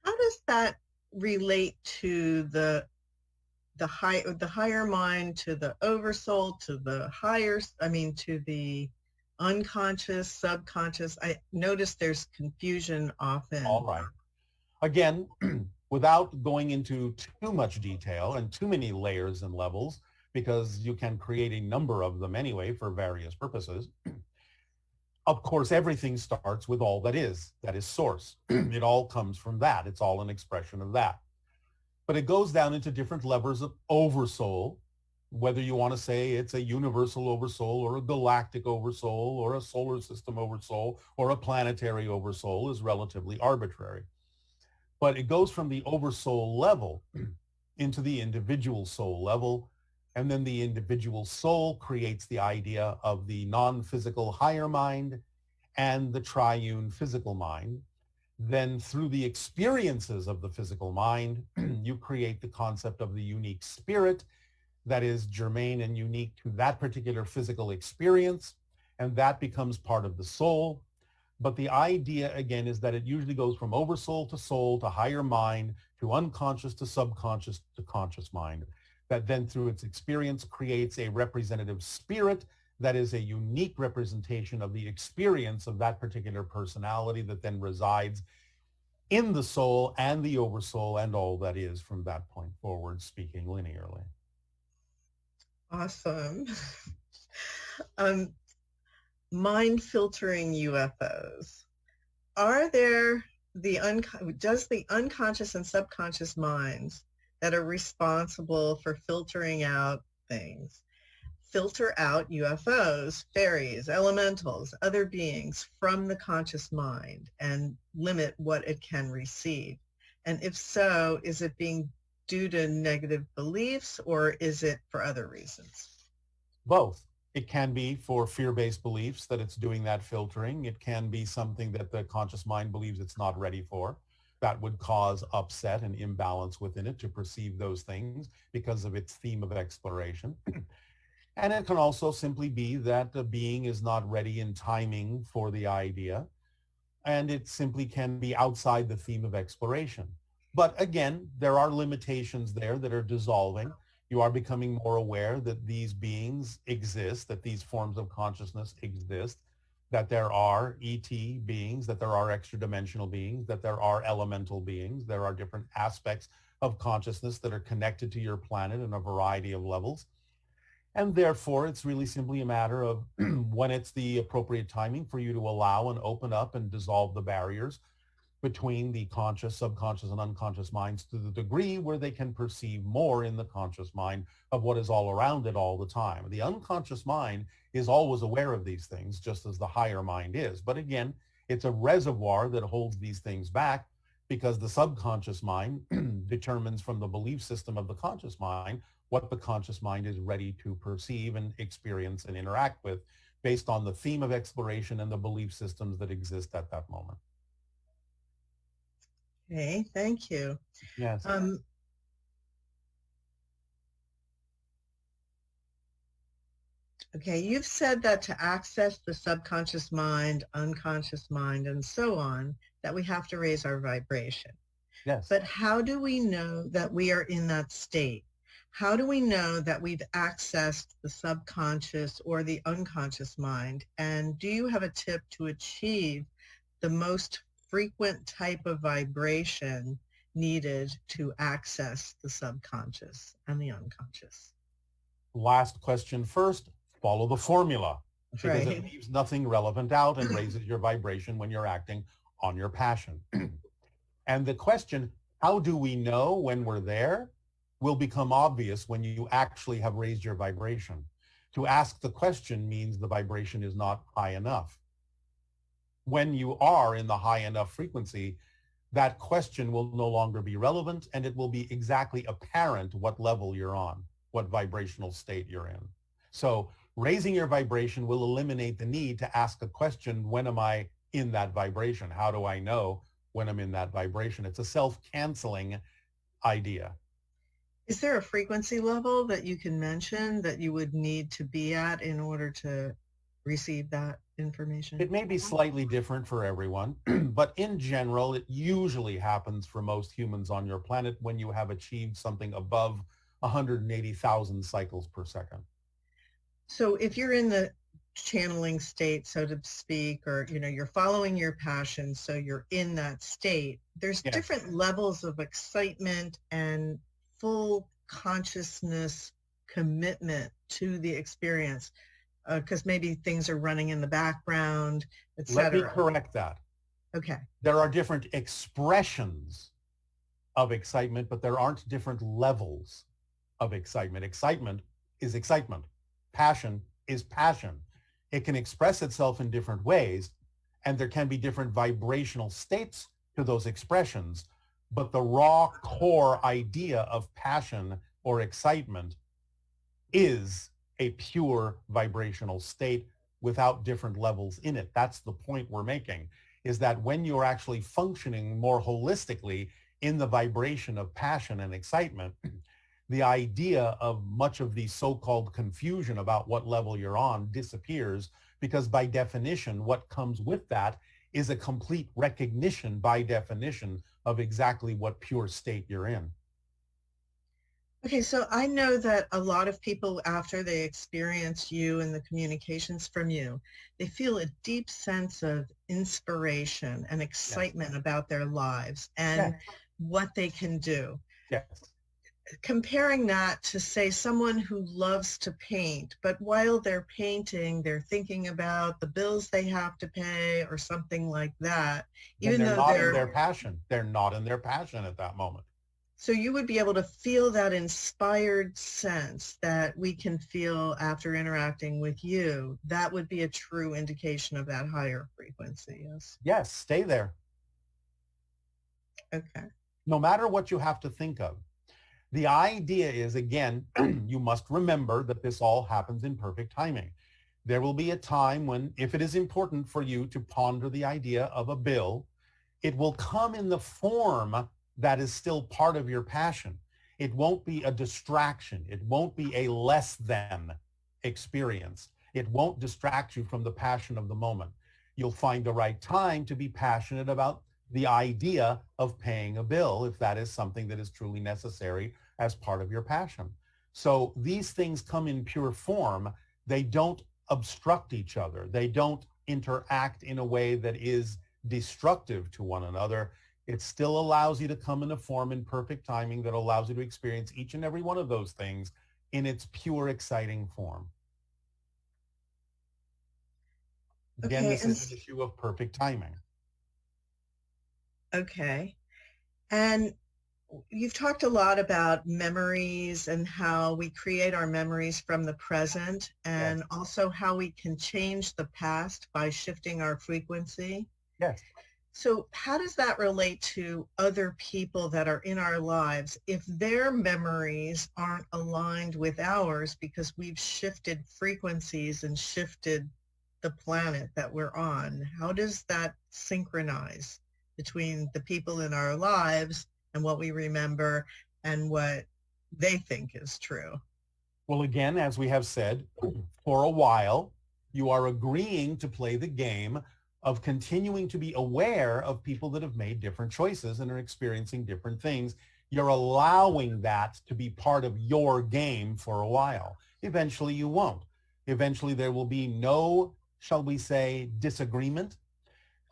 L: How does that relate to the higher mind, to the oversoul, to the higher, to the unconscious, subconscious? I notice there's confusion often.
A: All right. Again, without going into too much detail and too many layers and levels, because you can create a number of them anyway for various purposes. Of course, everything starts with all that is source. It all comes from that. It's all an expression of that. But it goes down into different levels of oversoul, whether you want to say it's a universal oversoul or a galactic oversoul or a solar system oversoul or a planetary oversoul is relatively arbitrary. But it goes from the oversoul level into the individual soul level. And then the individual soul creates the idea of the non-physical higher mind and the triune physical mind. Then through the experiences of the physical mind, you create the concept of the unique spirit that is germane and unique to that particular physical experience. And that becomes part of the soul. But the idea, again, is that it usually goes from oversoul to higher mind, to unconscious to subconscious to conscious mind, that then through its experience creates a representative spirit that is a unique representation of the experience of that particular personality that then resides in the soul and the oversoul and all that is from that point forward, speaking linearly.
L: Awesome. Mind filtering UFOs. Are there does the unconscious and subconscious minds that are responsible for filtering out things filter out UFOs, fairies, elementals, other beings from the conscious mind and limit what it can receive? And if so, is it being due to negative beliefs or is it for other reasons?
A: Both. It can be for fear-based beliefs that it's doing that filtering. It can be something that the conscious mind believes it's not ready for. That would cause upset and imbalance within it to perceive those things because of its theme of exploration. And it can also simply be that the being is not ready in timing for the idea, and it simply can be outside the theme of exploration. But again, there are limitations there that are dissolving. You are becoming more aware that these beings exist, that these forms of consciousness exist, that there are ET beings, that there are extra dimensional beings, that there are elemental beings, there are different aspects of consciousness that are connected to your planet in a variety of levels. And therefore, it's really simply a matter of when it's the appropriate timing for you to allow and open up and dissolve the barriers between the conscious, subconscious, and unconscious minds to the degree where they can perceive more in the conscious mind of what is all around it all the time. The unconscious mind is always aware of these things, just as the higher mind is. But again, it's a reservoir that holds these things back because the subconscious mind determines from the belief system of the conscious mind what the conscious mind is ready to perceive and experience and interact with based on the theme of exploration and the belief systems that exist at that moment.
L: Okay, thank you.
A: Yes.
L: Okay, you've said that to access the subconscious mind, unconscious mind, and so on, that we have to raise our vibration.
A: Yes.
L: But how do we know that we are in that state? How do we know that we've accessed the subconscious or the unconscious mind? And do you have a tip to achieve the most frequent type of vibration needed to access the subconscious and the unconscious?
A: Last question first, follow the formula because
L: Right.
A: it leaves nothing relevant out and raises your vibration when you're acting on your passion. And the question, how do we know when we're there, will become obvious when you actually have raised your vibration. To ask the question means the vibration is not high enough. When you are in the high enough frequency, that question will no longer be relevant and it will be exactly apparent what level you're on, what vibrational state you're in. So raising your vibration will eliminate the need to ask a question, when am I in that vibration? How do I know when I'm in that vibration? It's a self-canceling idea.
L: Is there a frequency level that you can mention that you would need to be at in order to receive that information?
A: It may be slightly different for everyone, but in general, it usually happens for most humans on your planet when you have achieved something above 180,000 cycles per second.
L: So if you're in the channeling state, so to speak, or you're following your passion, so you're in that state, there's different levels of excitement and full consciousness commitment to the experience, because maybe things are running in the background, etc.
A: Let me correct that.
L: Okay.
A: There are different expressions of excitement, but there aren't different levels of excitement. Excitement is excitement. Passion is passion. It can express itself in different ways, and there can be different vibrational states to those expressions, but the raw core idea of passion or excitement is a pure vibrational state without different levels in it. That's the point we're making, is that when you're actually functioning more holistically in the vibration of passion and excitement, the idea of much of the so-called confusion about what level you're on disappears, because by definition, what comes with that is a complete recognition by definition of exactly what pure state you're in.
L: Okay, so I know that a lot of people, after they experience you and the communications from you, they feel a deep sense of inspiration and excitement about their lives and what they can do.
A: Yes.
L: Comparing that to, say, someone who loves to paint, but while they're painting, they're thinking about the bills they have to pay or something like that.
A: Even though they're not in their passion. They're not in their passion at that moment.
L: So you would be able to feel that inspired sense that we can feel after interacting with you. That would be a true indication of that higher frequency, yes?
A: Yes, stay there.
L: Okay.
A: No matter what you have to think of. The idea is, again, you must remember that this all happens in perfect timing. There will be a time when, if it is important for you to ponder the idea of a bill, it will come in the form that is still part of your passion. It won't be a distraction. It won't be a less than experience. It won't distract you from the passion of the moment. You'll find the right time to be passionate about the idea of paying a bill if that is something that is truly necessary as part of your passion. So these things come in pure form. They don't obstruct each other. They don't interact in a way that is destructive to one another. It still allows you to come in a form in perfect timing that allows you to experience each and every one of those things in its pure, exciting form. Again,
L: Okay,
A: this is an issue of perfect timing.
L: Okay. And you've talked a lot about memories and how we create our memories from the present, and also how we can change the past by shifting our frequency.
A: Yes.
L: So how does that relate to other people that are in our lives if their memories aren't aligned with ours because we've shifted frequencies and shifted the planet that we're on? How does that synchronize between the people in our lives and what we remember and what they think is true?
A: Well, again, as we have said, for a while, you are agreeing to play the game of continuing to be aware of people that have made different choices and are experiencing different things. You're allowing that to be part of your game for a while. Eventually, you won't. Eventually, there will be no, shall we say, disagreement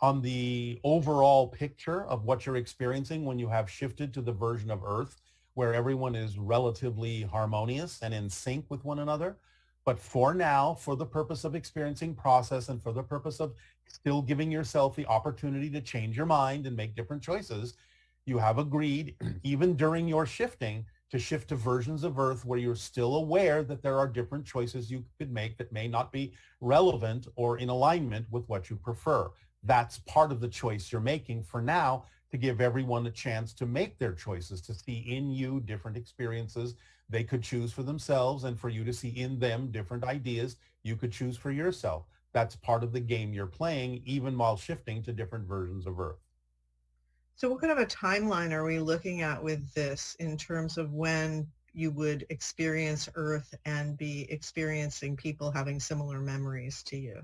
A: on the overall picture of what you're experiencing when you have shifted to the version of Earth where everyone is relatively harmonious and in sync with one another. But for now, for the purpose of experiencing process and for the purpose of still giving yourself the opportunity to change your mind and make different choices, you have agreed, even during your shifting, to shift to versions of Earth where you're still aware that there are different choices you could make that may not be relevant or in alignment with what you prefer. That's part of the choice you're making for now, to give everyone a chance to make their choices, to see in you different experiences they could choose for themselves, and for you to see in them different ideas you could choose for yourself. That's part of the game you're playing, even while shifting to different versions of Earth.
L: So what kind of a timeline are we looking at with this in terms of when you would experience Earth and be experiencing people having similar memories to you?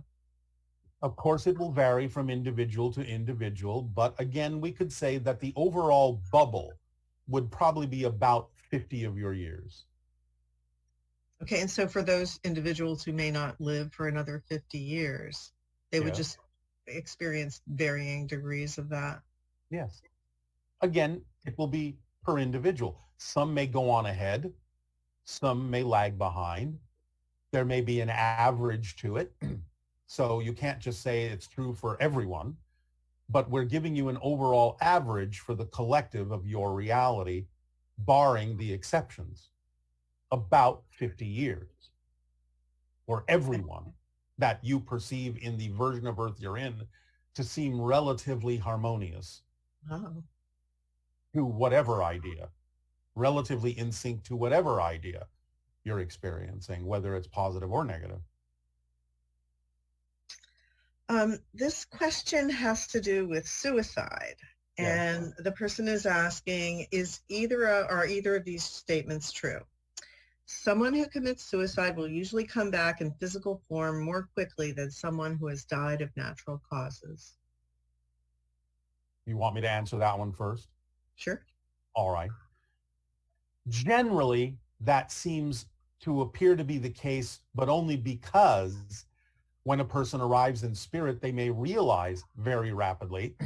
A: Of course, it will vary from individual to individual, but again, we could say that the overall bubble would probably be about 50 of your years.
L: Okay, and so for those individuals who may not live for another 50 years, they would just experience varying degrees of that?
A: Yes. Again, it will be per individual. Some may go on ahead. Some may lag behind. There may be an average to it. So you can't just say it's true for everyone, but we're giving you an overall average for the collective of your reality, barring the exceptions, about 50 years for everyone that you perceive in the version of Earth you're in to seem relatively harmonious to whatever idea, relatively in sync to whatever idea you're experiencing, whether it's positive or negative.
L: This question has to do with suicide. And the person is asking, are either of these statements true? Someone who commits suicide will usually come back in physical form more quickly than someone who has died of natural causes.
A: You want me to answer that one first?
L: Sure.
A: All right. Generally, that seems to appear to be the case, but only because when a person arrives in spirit, they may realize very rapidly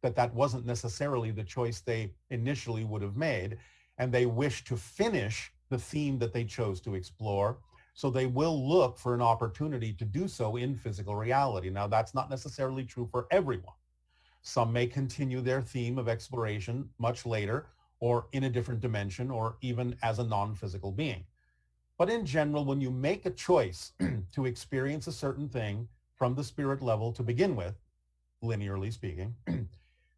A: that that wasn't necessarily the choice they initially would have made, and they wish to finish the theme that they chose to explore. So they will look for an opportunity to do so in physical reality. Now, that's not necessarily true for everyone. Some may continue their theme of exploration much later, or in a different dimension, or even as a non-physical being. But in general, when you make a choice to experience a certain thing from the spirit level to begin with, linearly speaking,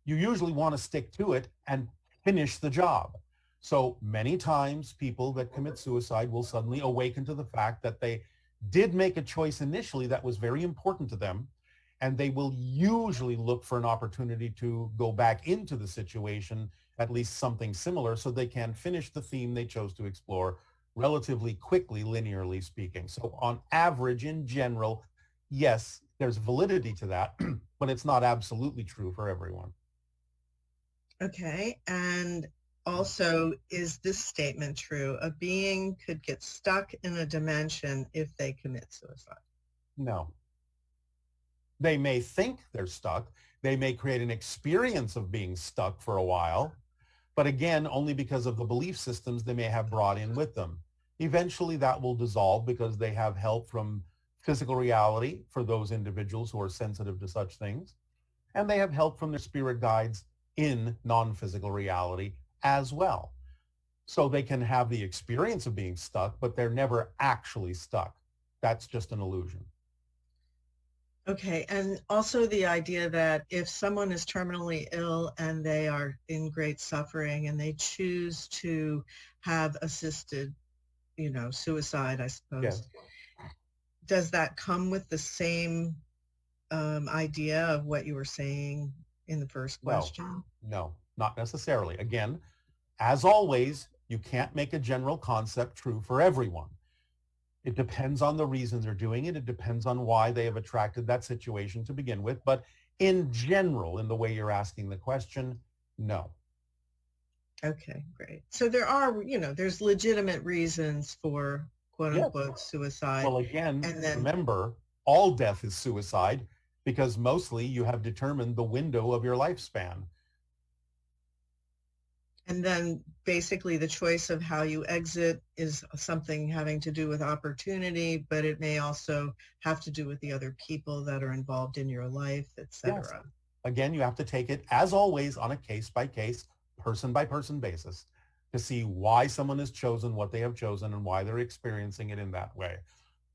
A: you usually want to stick to it and finish the job. So many times people that commit suicide will suddenly awaken to the fact that they did make a choice initially that was very important to them, and they will usually look for an opportunity to go back into the situation, at least something similar, so they can finish the theme they chose to explore relatively quickly, linearly speaking. So on average, in general, yes, there's validity to that, but it's not absolutely true for everyone.
L: Okay. And also, is this statement true? A being could get stuck in a dimension if they commit suicide.
A: No. They may think they're stuck. They may create an experience of being stuck for a while, but again, only because of the belief systems they may have brought in with them. Eventually that will dissolve because they have help from physical reality for those individuals who are sensitive to such things. And they have help from their spirit guides in non-physical reality as well. So they can have the experience of being stuck, but they're never actually stuck. That's just an illusion.
L: Okay. And also the idea that if someone is terminally ill and they are in great suffering and they choose to have assisted, suicide, I suppose.
A: Yes.
L: Does that come with the same idea of what you were saying in the first question?
A: No, not necessarily. Again, as always, you can't make a general concept true for everyone. It depends on the reasons they're doing it. It depends on why they have attracted that situation to begin with. But in general, in the way you're asking the question, no.
L: Okay, great. So there are, there's legitimate reasons for quote unquote suicide.
A: Well, again,
L: and then,
A: remember, all death is suicide because mostly you have determined the window of your lifespan.
L: And then basically the choice of how you exit is something having to do with opportunity, but it may also have to do with the other people that are involved in your life, etc.
A: Yes. Again, you have to take it, as always, on a case-by-case, person-by-person basis to see why someone has chosen what they have chosen and why they're experiencing it in that way.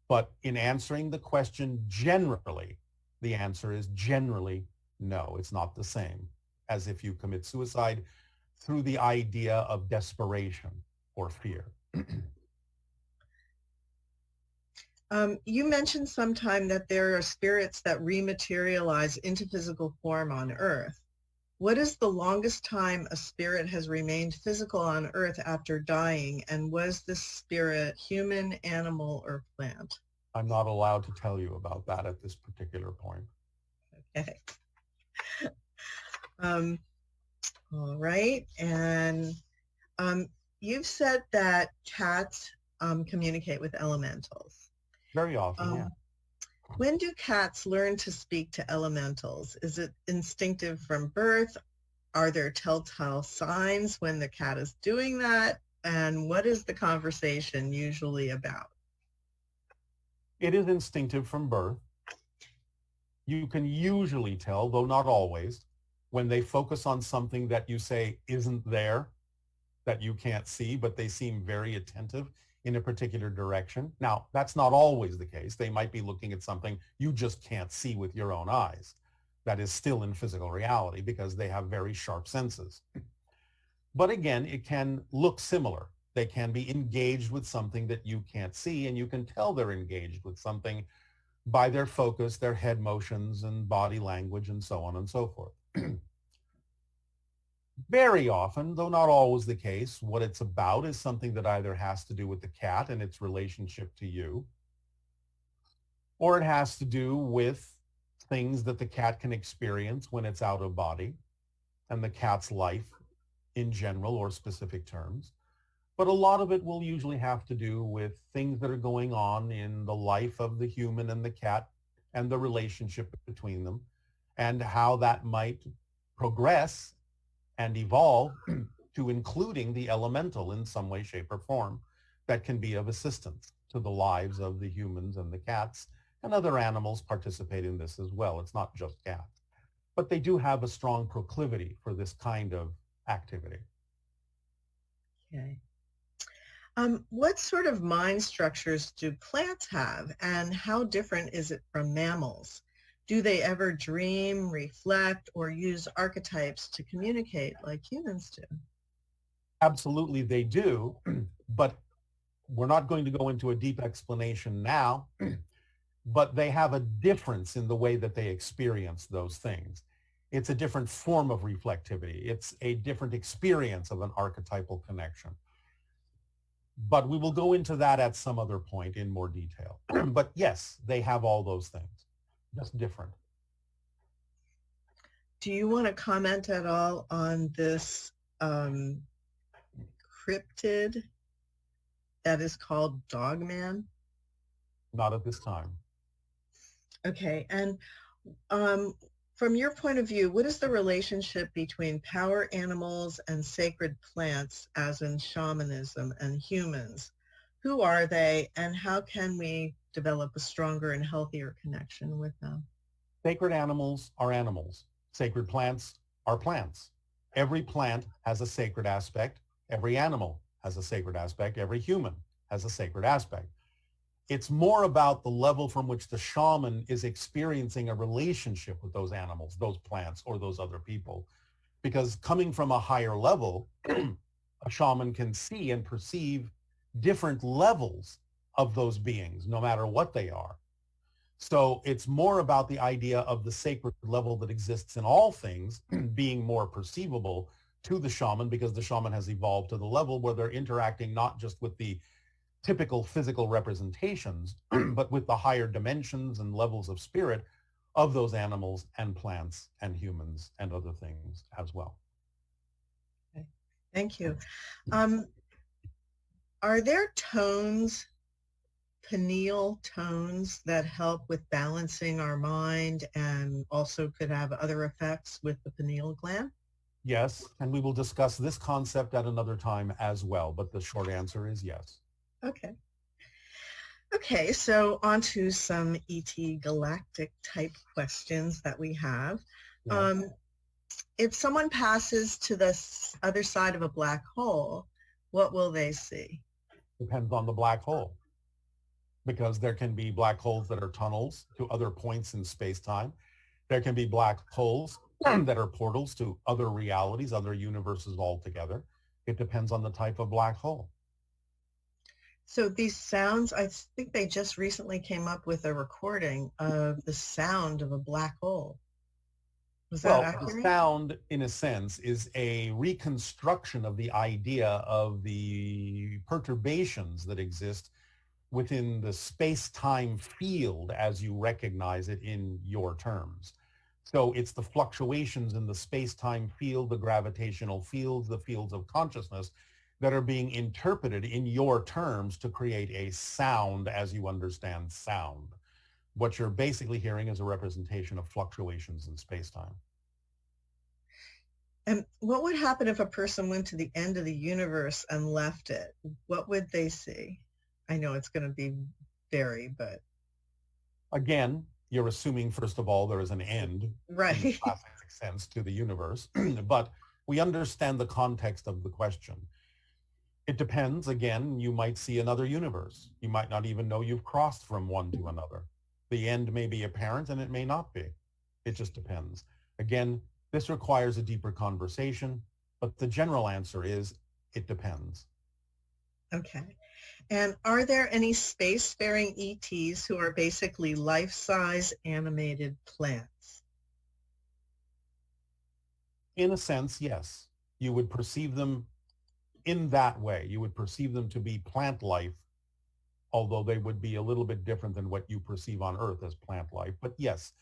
A: But in answering the question generally, the answer is generally no. It's not the same as if you commit suicide through the idea of desperation or fear.
L: You mentioned sometime that there are spirits that rematerialize into physical form on Earth. What is the longest time a spirit has remained physical on Earth after dying? And was this spirit human, animal, or plant?
A: I'm not allowed to tell you about that at this particular point.
L: Okay. All right. And you've said that cats communicate with elementals.
A: Very often, yeah.
L: When do cats learn to speak to elementals? Is it instinctive from birth? Are there telltale signs when the cat is doing that? And what is the conversation usually about?
A: It is instinctive from birth. You can usually tell, though not always, when they focus on something that you say isn't there, that you can't see, but they seem very attentive in a particular direction. Now, that's not always the case. They might be looking at something you just can't see with your own eyes. That is still in physical reality because they have very sharp senses. But again, it can look similar. They can be engaged with something that you can't see, and you can tell they're engaged with something by their focus, their head motions and body language and so on and so forth. Very often, though not always the case, what it's about is something that either has to do with the cat and its relationship to you, or it has to do with things that the cat can experience when it's out of body and the cat's life in general or specific terms. But a lot of it will usually have to do with things that are going on in the life of the human and the cat and the relationship between them and how that might progress and evolve to including the elemental in some way, shape, or form that can be of assistance to the lives of the humans and the cats, and other animals participate in this as well. It's not just cats. But they do have a strong proclivity for this kind of activity.
L: Okay. What sort of mind structures do plants have, and how different is it from mammals? Do they ever dream, reflect, or use archetypes to communicate like humans do?
A: Absolutely, they do, but we're not going to go into a deep explanation now, but they have a difference in the way that they experience those things. It's a different form of reflectivity. It's a different experience of an archetypal connection. But we will go into that at some other point in more detail. But yes, they have all those things, just different.
L: Do you want to comment at all on this cryptid that is called Dogman?
A: Not at this time.
L: Okay, and from your point of view, what is the relationship between power animals and sacred plants, as in shamanism, and humans? Who are they, and how can we develop a stronger and healthier connection with them?
A: Sacred animals are animals. Sacred plants are plants. Every plant has a sacred aspect. Every animal has a sacred aspect. Every human has a sacred aspect. It's more about the level from which the shaman is experiencing a relationship with those animals, those plants, or those other people. Because coming from a higher level, a shaman can see and perceive different levels of those beings, no matter what they are. So it's more about the idea of the sacred level that exists in all things being more perceivable to the shaman, because the shaman has evolved to the level where they're interacting not just with the typical physical representations, but with the higher dimensions and levels of spirit of those animals and plants and humans and other things as well.
L: Okay. Thank you. Are there tones, pineal tones, that help with balancing our mind and also could have other effects with the pineal gland?
A: Yes, and we will discuss this concept at another time as well, but the short answer is yes.
L: Okay. Okay, so on to some ET galactic type questions that we have.
A: Yeah.
L: If someone passes to the other side of a black hole, what will they see?
A: Depends on the black hole, because there can be black holes that are tunnels to other points in space-time. There can be black holes that are portals to other realities, other universes altogether. It depends on the type of black hole.
L: So these sounds, I think they just recently came up with a recording of the sound of a black hole. Was that accurate?
A: The sound, in a sense, is a reconstruction of the idea of the perturbations that exist within the space-time field as you recognize it in your terms. So it's the fluctuations in the space-time field, the gravitational fields, the fields of consciousness that are being interpreted in your terms to create a sound as you understand sound. What you're basically hearing is a representation of fluctuations in space-time.
L: And what would happen if a person went to the end of the universe and left it? What would they see? I know it's going to be vary, but...
A: Again, you're assuming, first of all, there is an end,
L: right,
A: in the classic sense, to the universe, but we understand the context of the question. It depends. Again, you might see another universe. You might not even know you've crossed from one to another. The end may be apparent and it may not be. It just depends. Again, this requires a deeper conversation, but the general answer is it depends.
L: Okay. And are there any spacefaring ETs who are basically life-size animated plants?
A: In a sense, yes. You would perceive them in that way. You would perceive them to be plant life, although they would be a little bit different than what you perceive on Earth as plant life. But yes,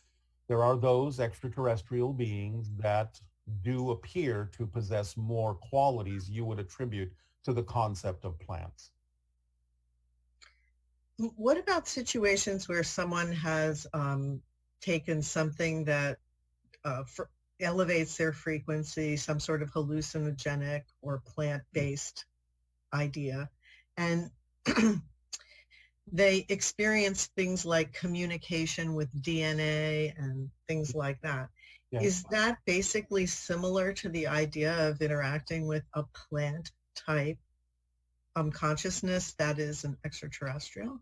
A: there are those extraterrestrial beings that do appear to possess more qualities you would attribute to the concept of plants.
L: What about situations where someone has taken something that elevates their frequency, some sort of hallucinogenic or plant-based idea, and they experience things like communication with DNA and things like that? Yes. Is that basically similar to the idea of interacting with a plant type consciousness that is an extraterrestrial?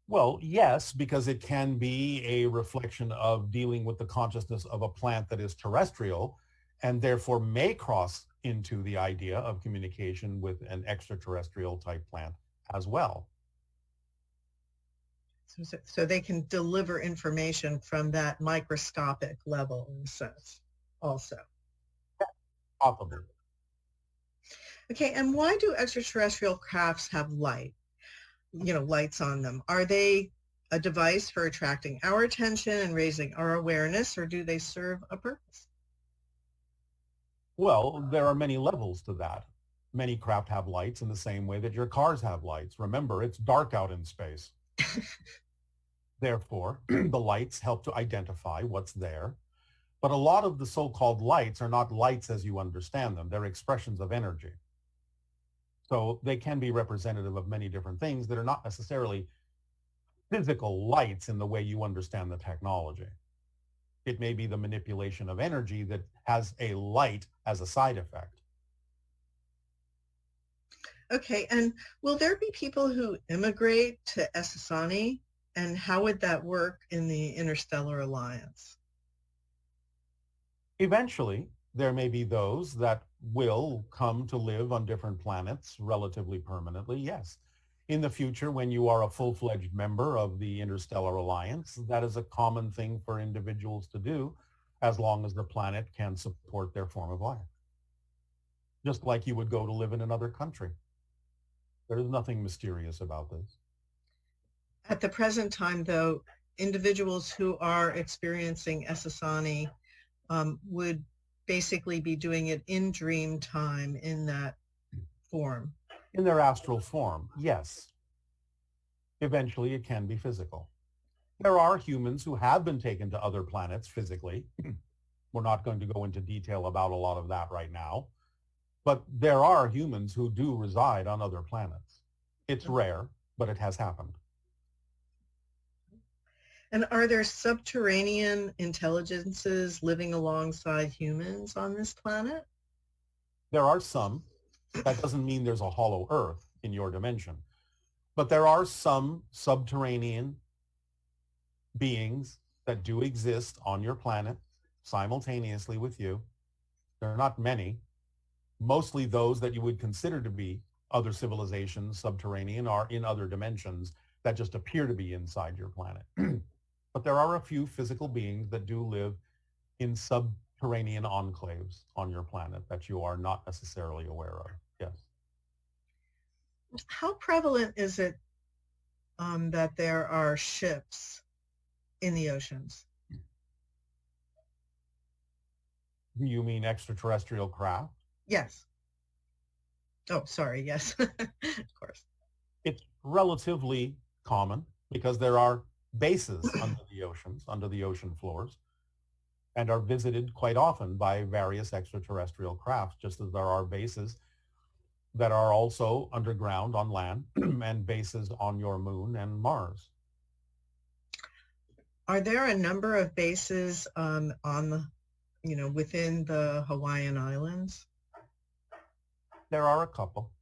A: Well, yes, because it can be a reflection of dealing with the consciousness of a plant that is terrestrial and therefore may cross into the idea of communication with an extraterrestrial type plant as well.
L: So they can deliver information from that microscopic level in a sense also.
A: Possibly.
L: Okay, and why do extraterrestrial crafts have lights on them? Are they a device for attracting our attention and raising our awareness, or do they serve a purpose?
A: Well, there are many levels to that. Many craft have lights in the same way that your cars have lights. Remember, it's dark out in space. Therefore, the lights help to identify what's there. But a lot of the so-called lights are not lights as you understand them. They're expressions of energy. So they can be representative of many different things that are not necessarily physical lights in the way you understand the technology. It may be the manipulation of energy that has a light as a side effect.
L: Okay, and will there be people who immigrate to Essassani, and how would that work in the Interstellar Alliance?
A: Eventually, there may be those that will come to live on different planets relatively permanently, yes. In the future, when you are a full-fledged member of the Interstellar Alliance, that is a common thing for individuals to do as long as the planet can support their form of life. Just like you would go to live in another country. There is nothing mysterious about this.
L: At the present time, though, individuals who are experiencing Essassani would basically be doing it in dream time in that form.
A: In their astral form, yes. Eventually, it can be physical. There are humans who have been taken to other planets physically. We're not going to go into detail about a lot of that right now. But there are humans who do reside on other planets. It's rare, but it has happened.
L: And are there subterranean intelligences living alongside humans on this planet?
A: There are some. That doesn't mean there's a hollow earth in your dimension. But there are some subterranean beings that do exist on your planet simultaneously with you. There are not many. Mostly those that you would consider to be other civilizations, subterranean, are in other dimensions that just appear to be inside your planet. But there are a few physical beings that do live in subterranean enclaves on your planet that you are not necessarily aware of. Yes.
L: How prevalent is it that there are ships in the oceans?
A: Do you mean extraterrestrial craft?
L: Yes. Oh, sorry. Yes, of course.
A: It's relatively common because there are bases under the oceans, under the ocean floors, and are visited quite often by various extraterrestrial crafts, just as there are bases that are also underground on land and bases on your moon and Mars.
L: Are there a number of bases within the Hawaiian Islands?
A: There are a couple.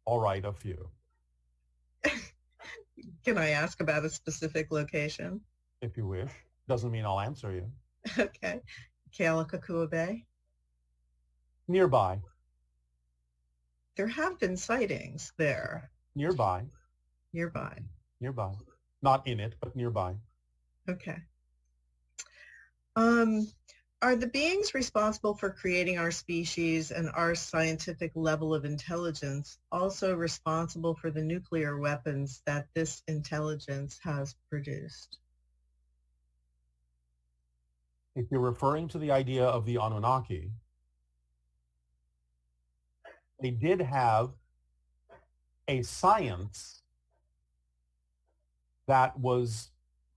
A: All right, a few.
L: Can I ask about a specific location?
A: If you wish. Doesn't mean I'll answer you.
L: Okay. Kealakekua Bay?
A: Nearby.
L: There have been sightings there.
A: Nearby.
L: Nearby.
A: Nearby. Not in it, but nearby.
L: Okay. Are the beings responsible for creating our species and our scientific level of intelligence also responsible for the nuclear weapons that this intelligence has produced?
A: If you're referring to the idea of the Anunnaki, they did have a science that was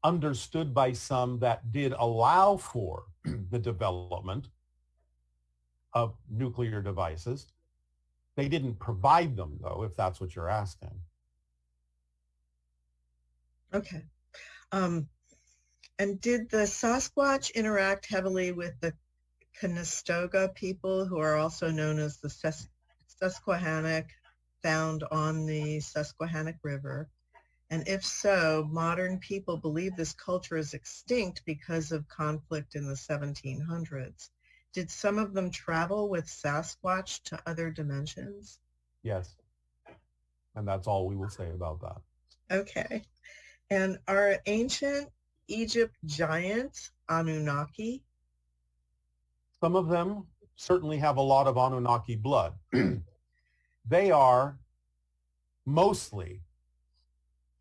A: understood by some that did allow for the development of nuclear devices. They didn't provide them, though, if that's what you're asking.
L: Okay. And did the Sasquatch interact heavily with the Conestoga people, who are also known as the Susquehannock, found on the Susquehannock River? And if so, modern people believe this culture is extinct because of conflict in the 1700s. did some of them travel with Sasquatch to other dimensions?
A: Yes. And that's all we will say about that.
L: Okay. And are ancient Egypt giants Anunnaki?
A: Some of them certainly have a lot of Anunnaki blood. They are mostly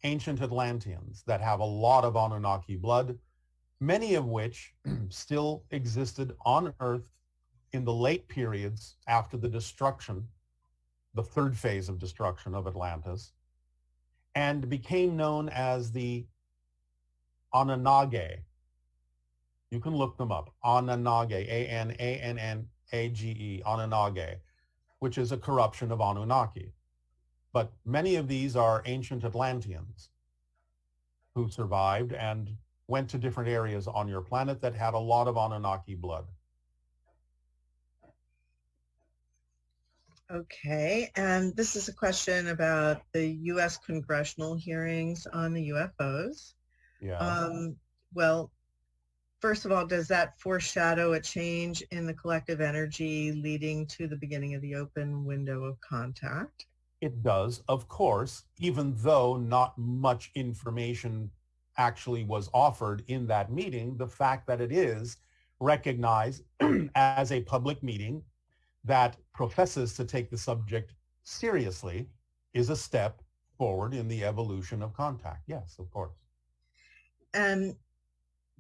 A: ancient Atlanteans that have a lot of Anunnaki blood, many of which still existed on Earth in the late periods after the destruction, the third phase of destruction of Atlantis, and became known as the Anunnage. You can look them up. Anunnage, Anannage, Anunnage, which is a corruption of Anunnaki. But many of these are ancient Atlanteans who survived and went to different areas on your planet that had a lot of Anunnaki blood.
L: Okay, and this is a question about the U.S. congressional hearings on the UFOs.
A: Yeah.
L: Well, first of all, does that foreshadow a change in the collective energy leading to the beginning of the open window of contact?
A: It does, of course, even though not much information actually was offered in that meeting. The fact that it is recognized as a public meeting that professes to take the subject seriously is a step forward in the evolution of contact. Yes, of course.
L: And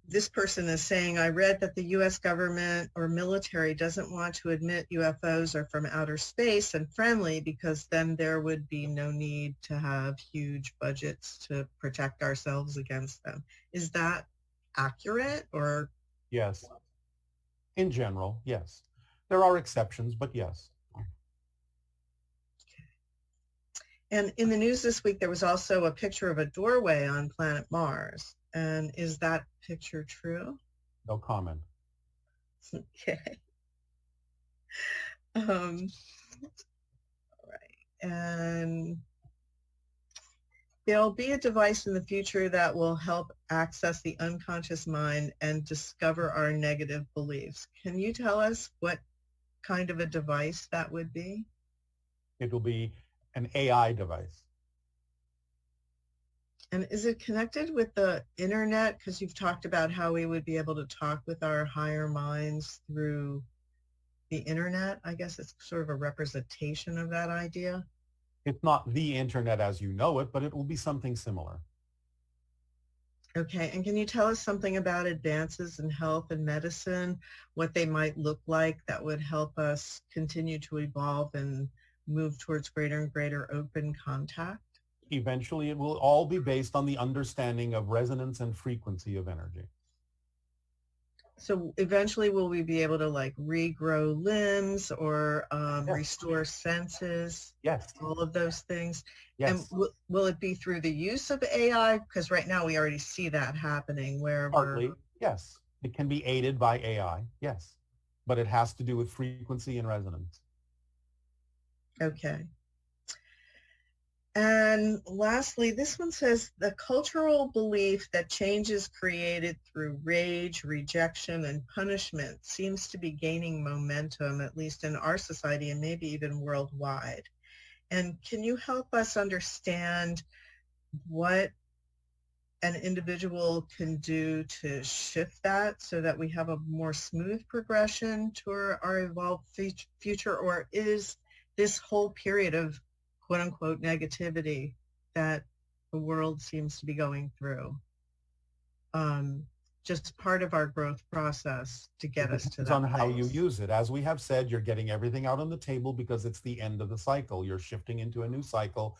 L: this person is saying, I read that the U.S. government or military doesn't want to admit UFOs are from outer space and friendly because then there would be no need to have huge budgets to protect ourselves against them. Is that accurate or?
A: Yes. In general, yes. There are exceptions, but yes.
L: And in the news this week, there was also a picture of a doorway on planet Mars. And is that picture true?
A: No comment.
L: Okay. All right. And there'll be a device in the future that will help access the unconscious mind and discover our negative beliefs. Can you tell us what kind of a device that would be?
A: It will be an AI device.
L: And is it connected with the internet? Because you've talked about how we would be able to talk with our higher minds through the internet. I guess it's sort of a representation of that idea.
A: It's not the internet as you know it, but it will be something similar.
L: Okay, and can you tell us something about advances in health and medicine, what they might look like that would help us continue to evolve and move towards greater and greater open contact?
A: Eventually, it will all be based on the understanding of resonance and frequency of energy.
L: So eventually will we be able to like regrow limbs or
A: Yes.
L: restore senses?
A: Yes.
L: All of those things?
A: Yes.
L: And will it be through the use of AI? Because right now we already see that happening where
A: Partly, yes. It can be aided by AI, yes. But it has to do with frequency and resonance.
L: Okay. And lastly, this one says the cultural belief that change is created through rage, rejection, and punishment seems to be gaining momentum, at least in our society and maybe even worldwide. And can you help us understand what an individual can do to shift that so that we have a more smooth progression to our evolved future? Or is this whole period of quote unquote negativity that the world seems to be going through just part of our growth process to get us to that
A: on how you
L: place?
A: use it. As we have said, you're getting everything out on the table because it's the end of the cycle. You're shifting into a new cycle.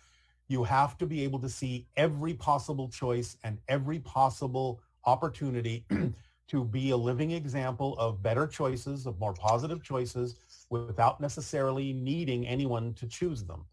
A: You have to be able to see every possible choice and every possible opportunity to be a living example of better choices, of more positive choices, without necessarily needing anyone to choose them.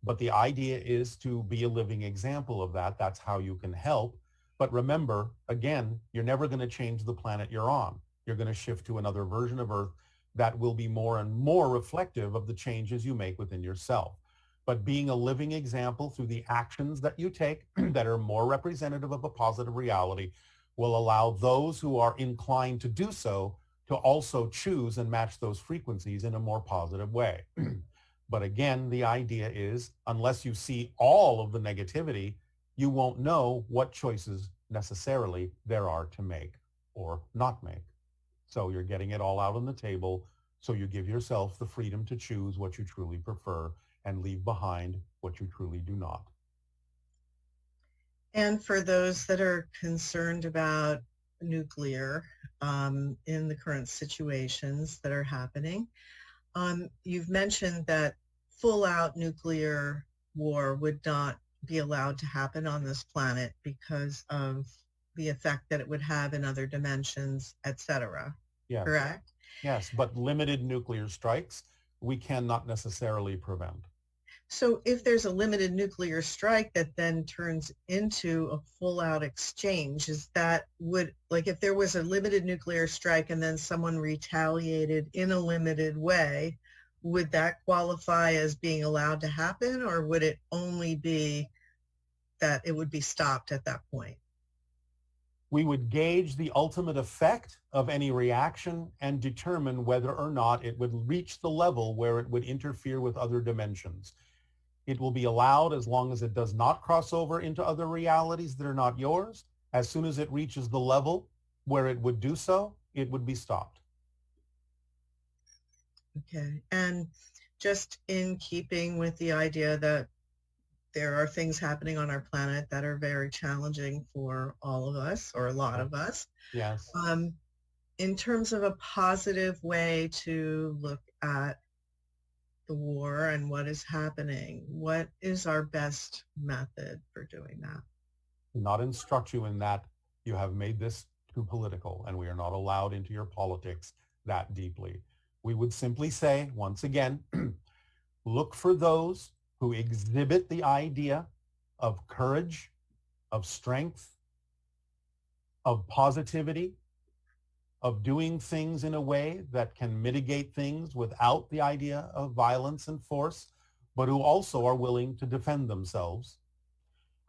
A: But the idea is to be a living example of that. That's how you can help. But remember, again, you're never going to change the planet you're on. You're going to shift to another version of Earth that will be more and more reflective of the changes you make within yourself. But being a living example through the actions that you take that are more representative of a positive reality will allow those who are inclined to do so to also choose and match those frequencies in a more positive way. But again, the idea is unless you see all of the negativity, you won't know what choices necessarily there are to make or not make. So you're getting it all out on the table. So you give yourself the freedom to choose what you truly prefer and leave behind what you truly do not.
L: And for those that are concerned about nuclear in the current situations that are happening, you've mentioned that full-out nuclear war would not be allowed to happen on this planet because of the effect that it would have in other dimensions, etc.
A: Yes.
L: Correct?
A: Yes, but limited nuclear strikes we cannot necessarily prevent.
L: So if there's a limited nuclear strike that then turns into a full-out exchange, is that would, like if there was a limited nuclear strike and then someone retaliated in a limited way, would that qualify as being allowed to happen, or would it only be that it would be stopped at that point?
A: We would gauge the ultimate effect of any reaction and determine whether or not it would reach the level where it would interfere with other dimensions. It will be allowed as long as it does not cross over into other realities that are not yours. As soon as it reaches the level where it would do so, it would be stopped.
L: Okay. And just in keeping with the idea that there are things happening on our planet that are very challenging for all of us, or a lot of us.
A: Yes.
L: In terms of a positive way to look at the war and what is happening, what is our best method for doing that?
A: Do not instruct you in that. You have made this too political, and we are not allowed into your politics that deeply. We would simply say, once again, look for those who exhibit the idea of courage, of strength, of positivity, of doing things in a way that can mitigate things without the idea of violence and force, but who also are willing to defend themselves.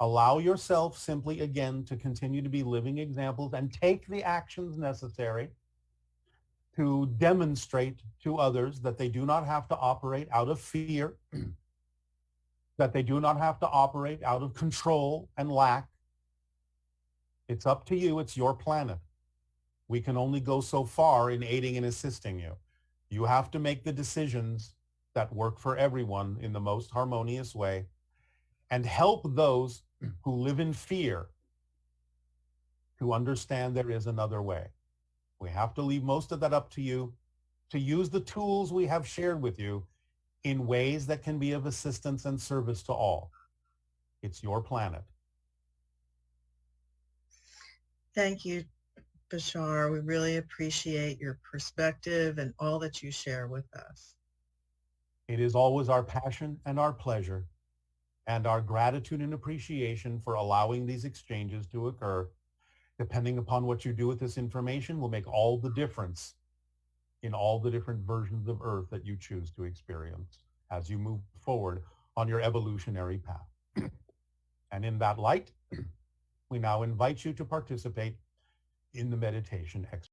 A: Allow yourself simply, again, to continue to be living examples and take the actions necessary to demonstrate to others that they do not have to operate out of fear, that they do not have to operate out of control and lack. It's up to you. It's your planet. We can only go so far in aiding and assisting you. You have to make the decisions that work for everyone in the most harmonious way and help those who live in fear to understand there is another way. We have to leave most of that up to you to use the tools we have shared with you in ways that can be of assistance and service to all. It's your planet.
L: Thank you, Bashar. We really appreciate your perspective and all that you share with us.
A: It is always our passion and our pleasure and our gratitude and appreciation for allowing these exchanges to occur. Depending upon what you do with this information will make all the difference in all the different versions of Earth that you choose to experience as you move forward on your evolutionary path. And in that light, we now invite you to participate in the meditation exercise.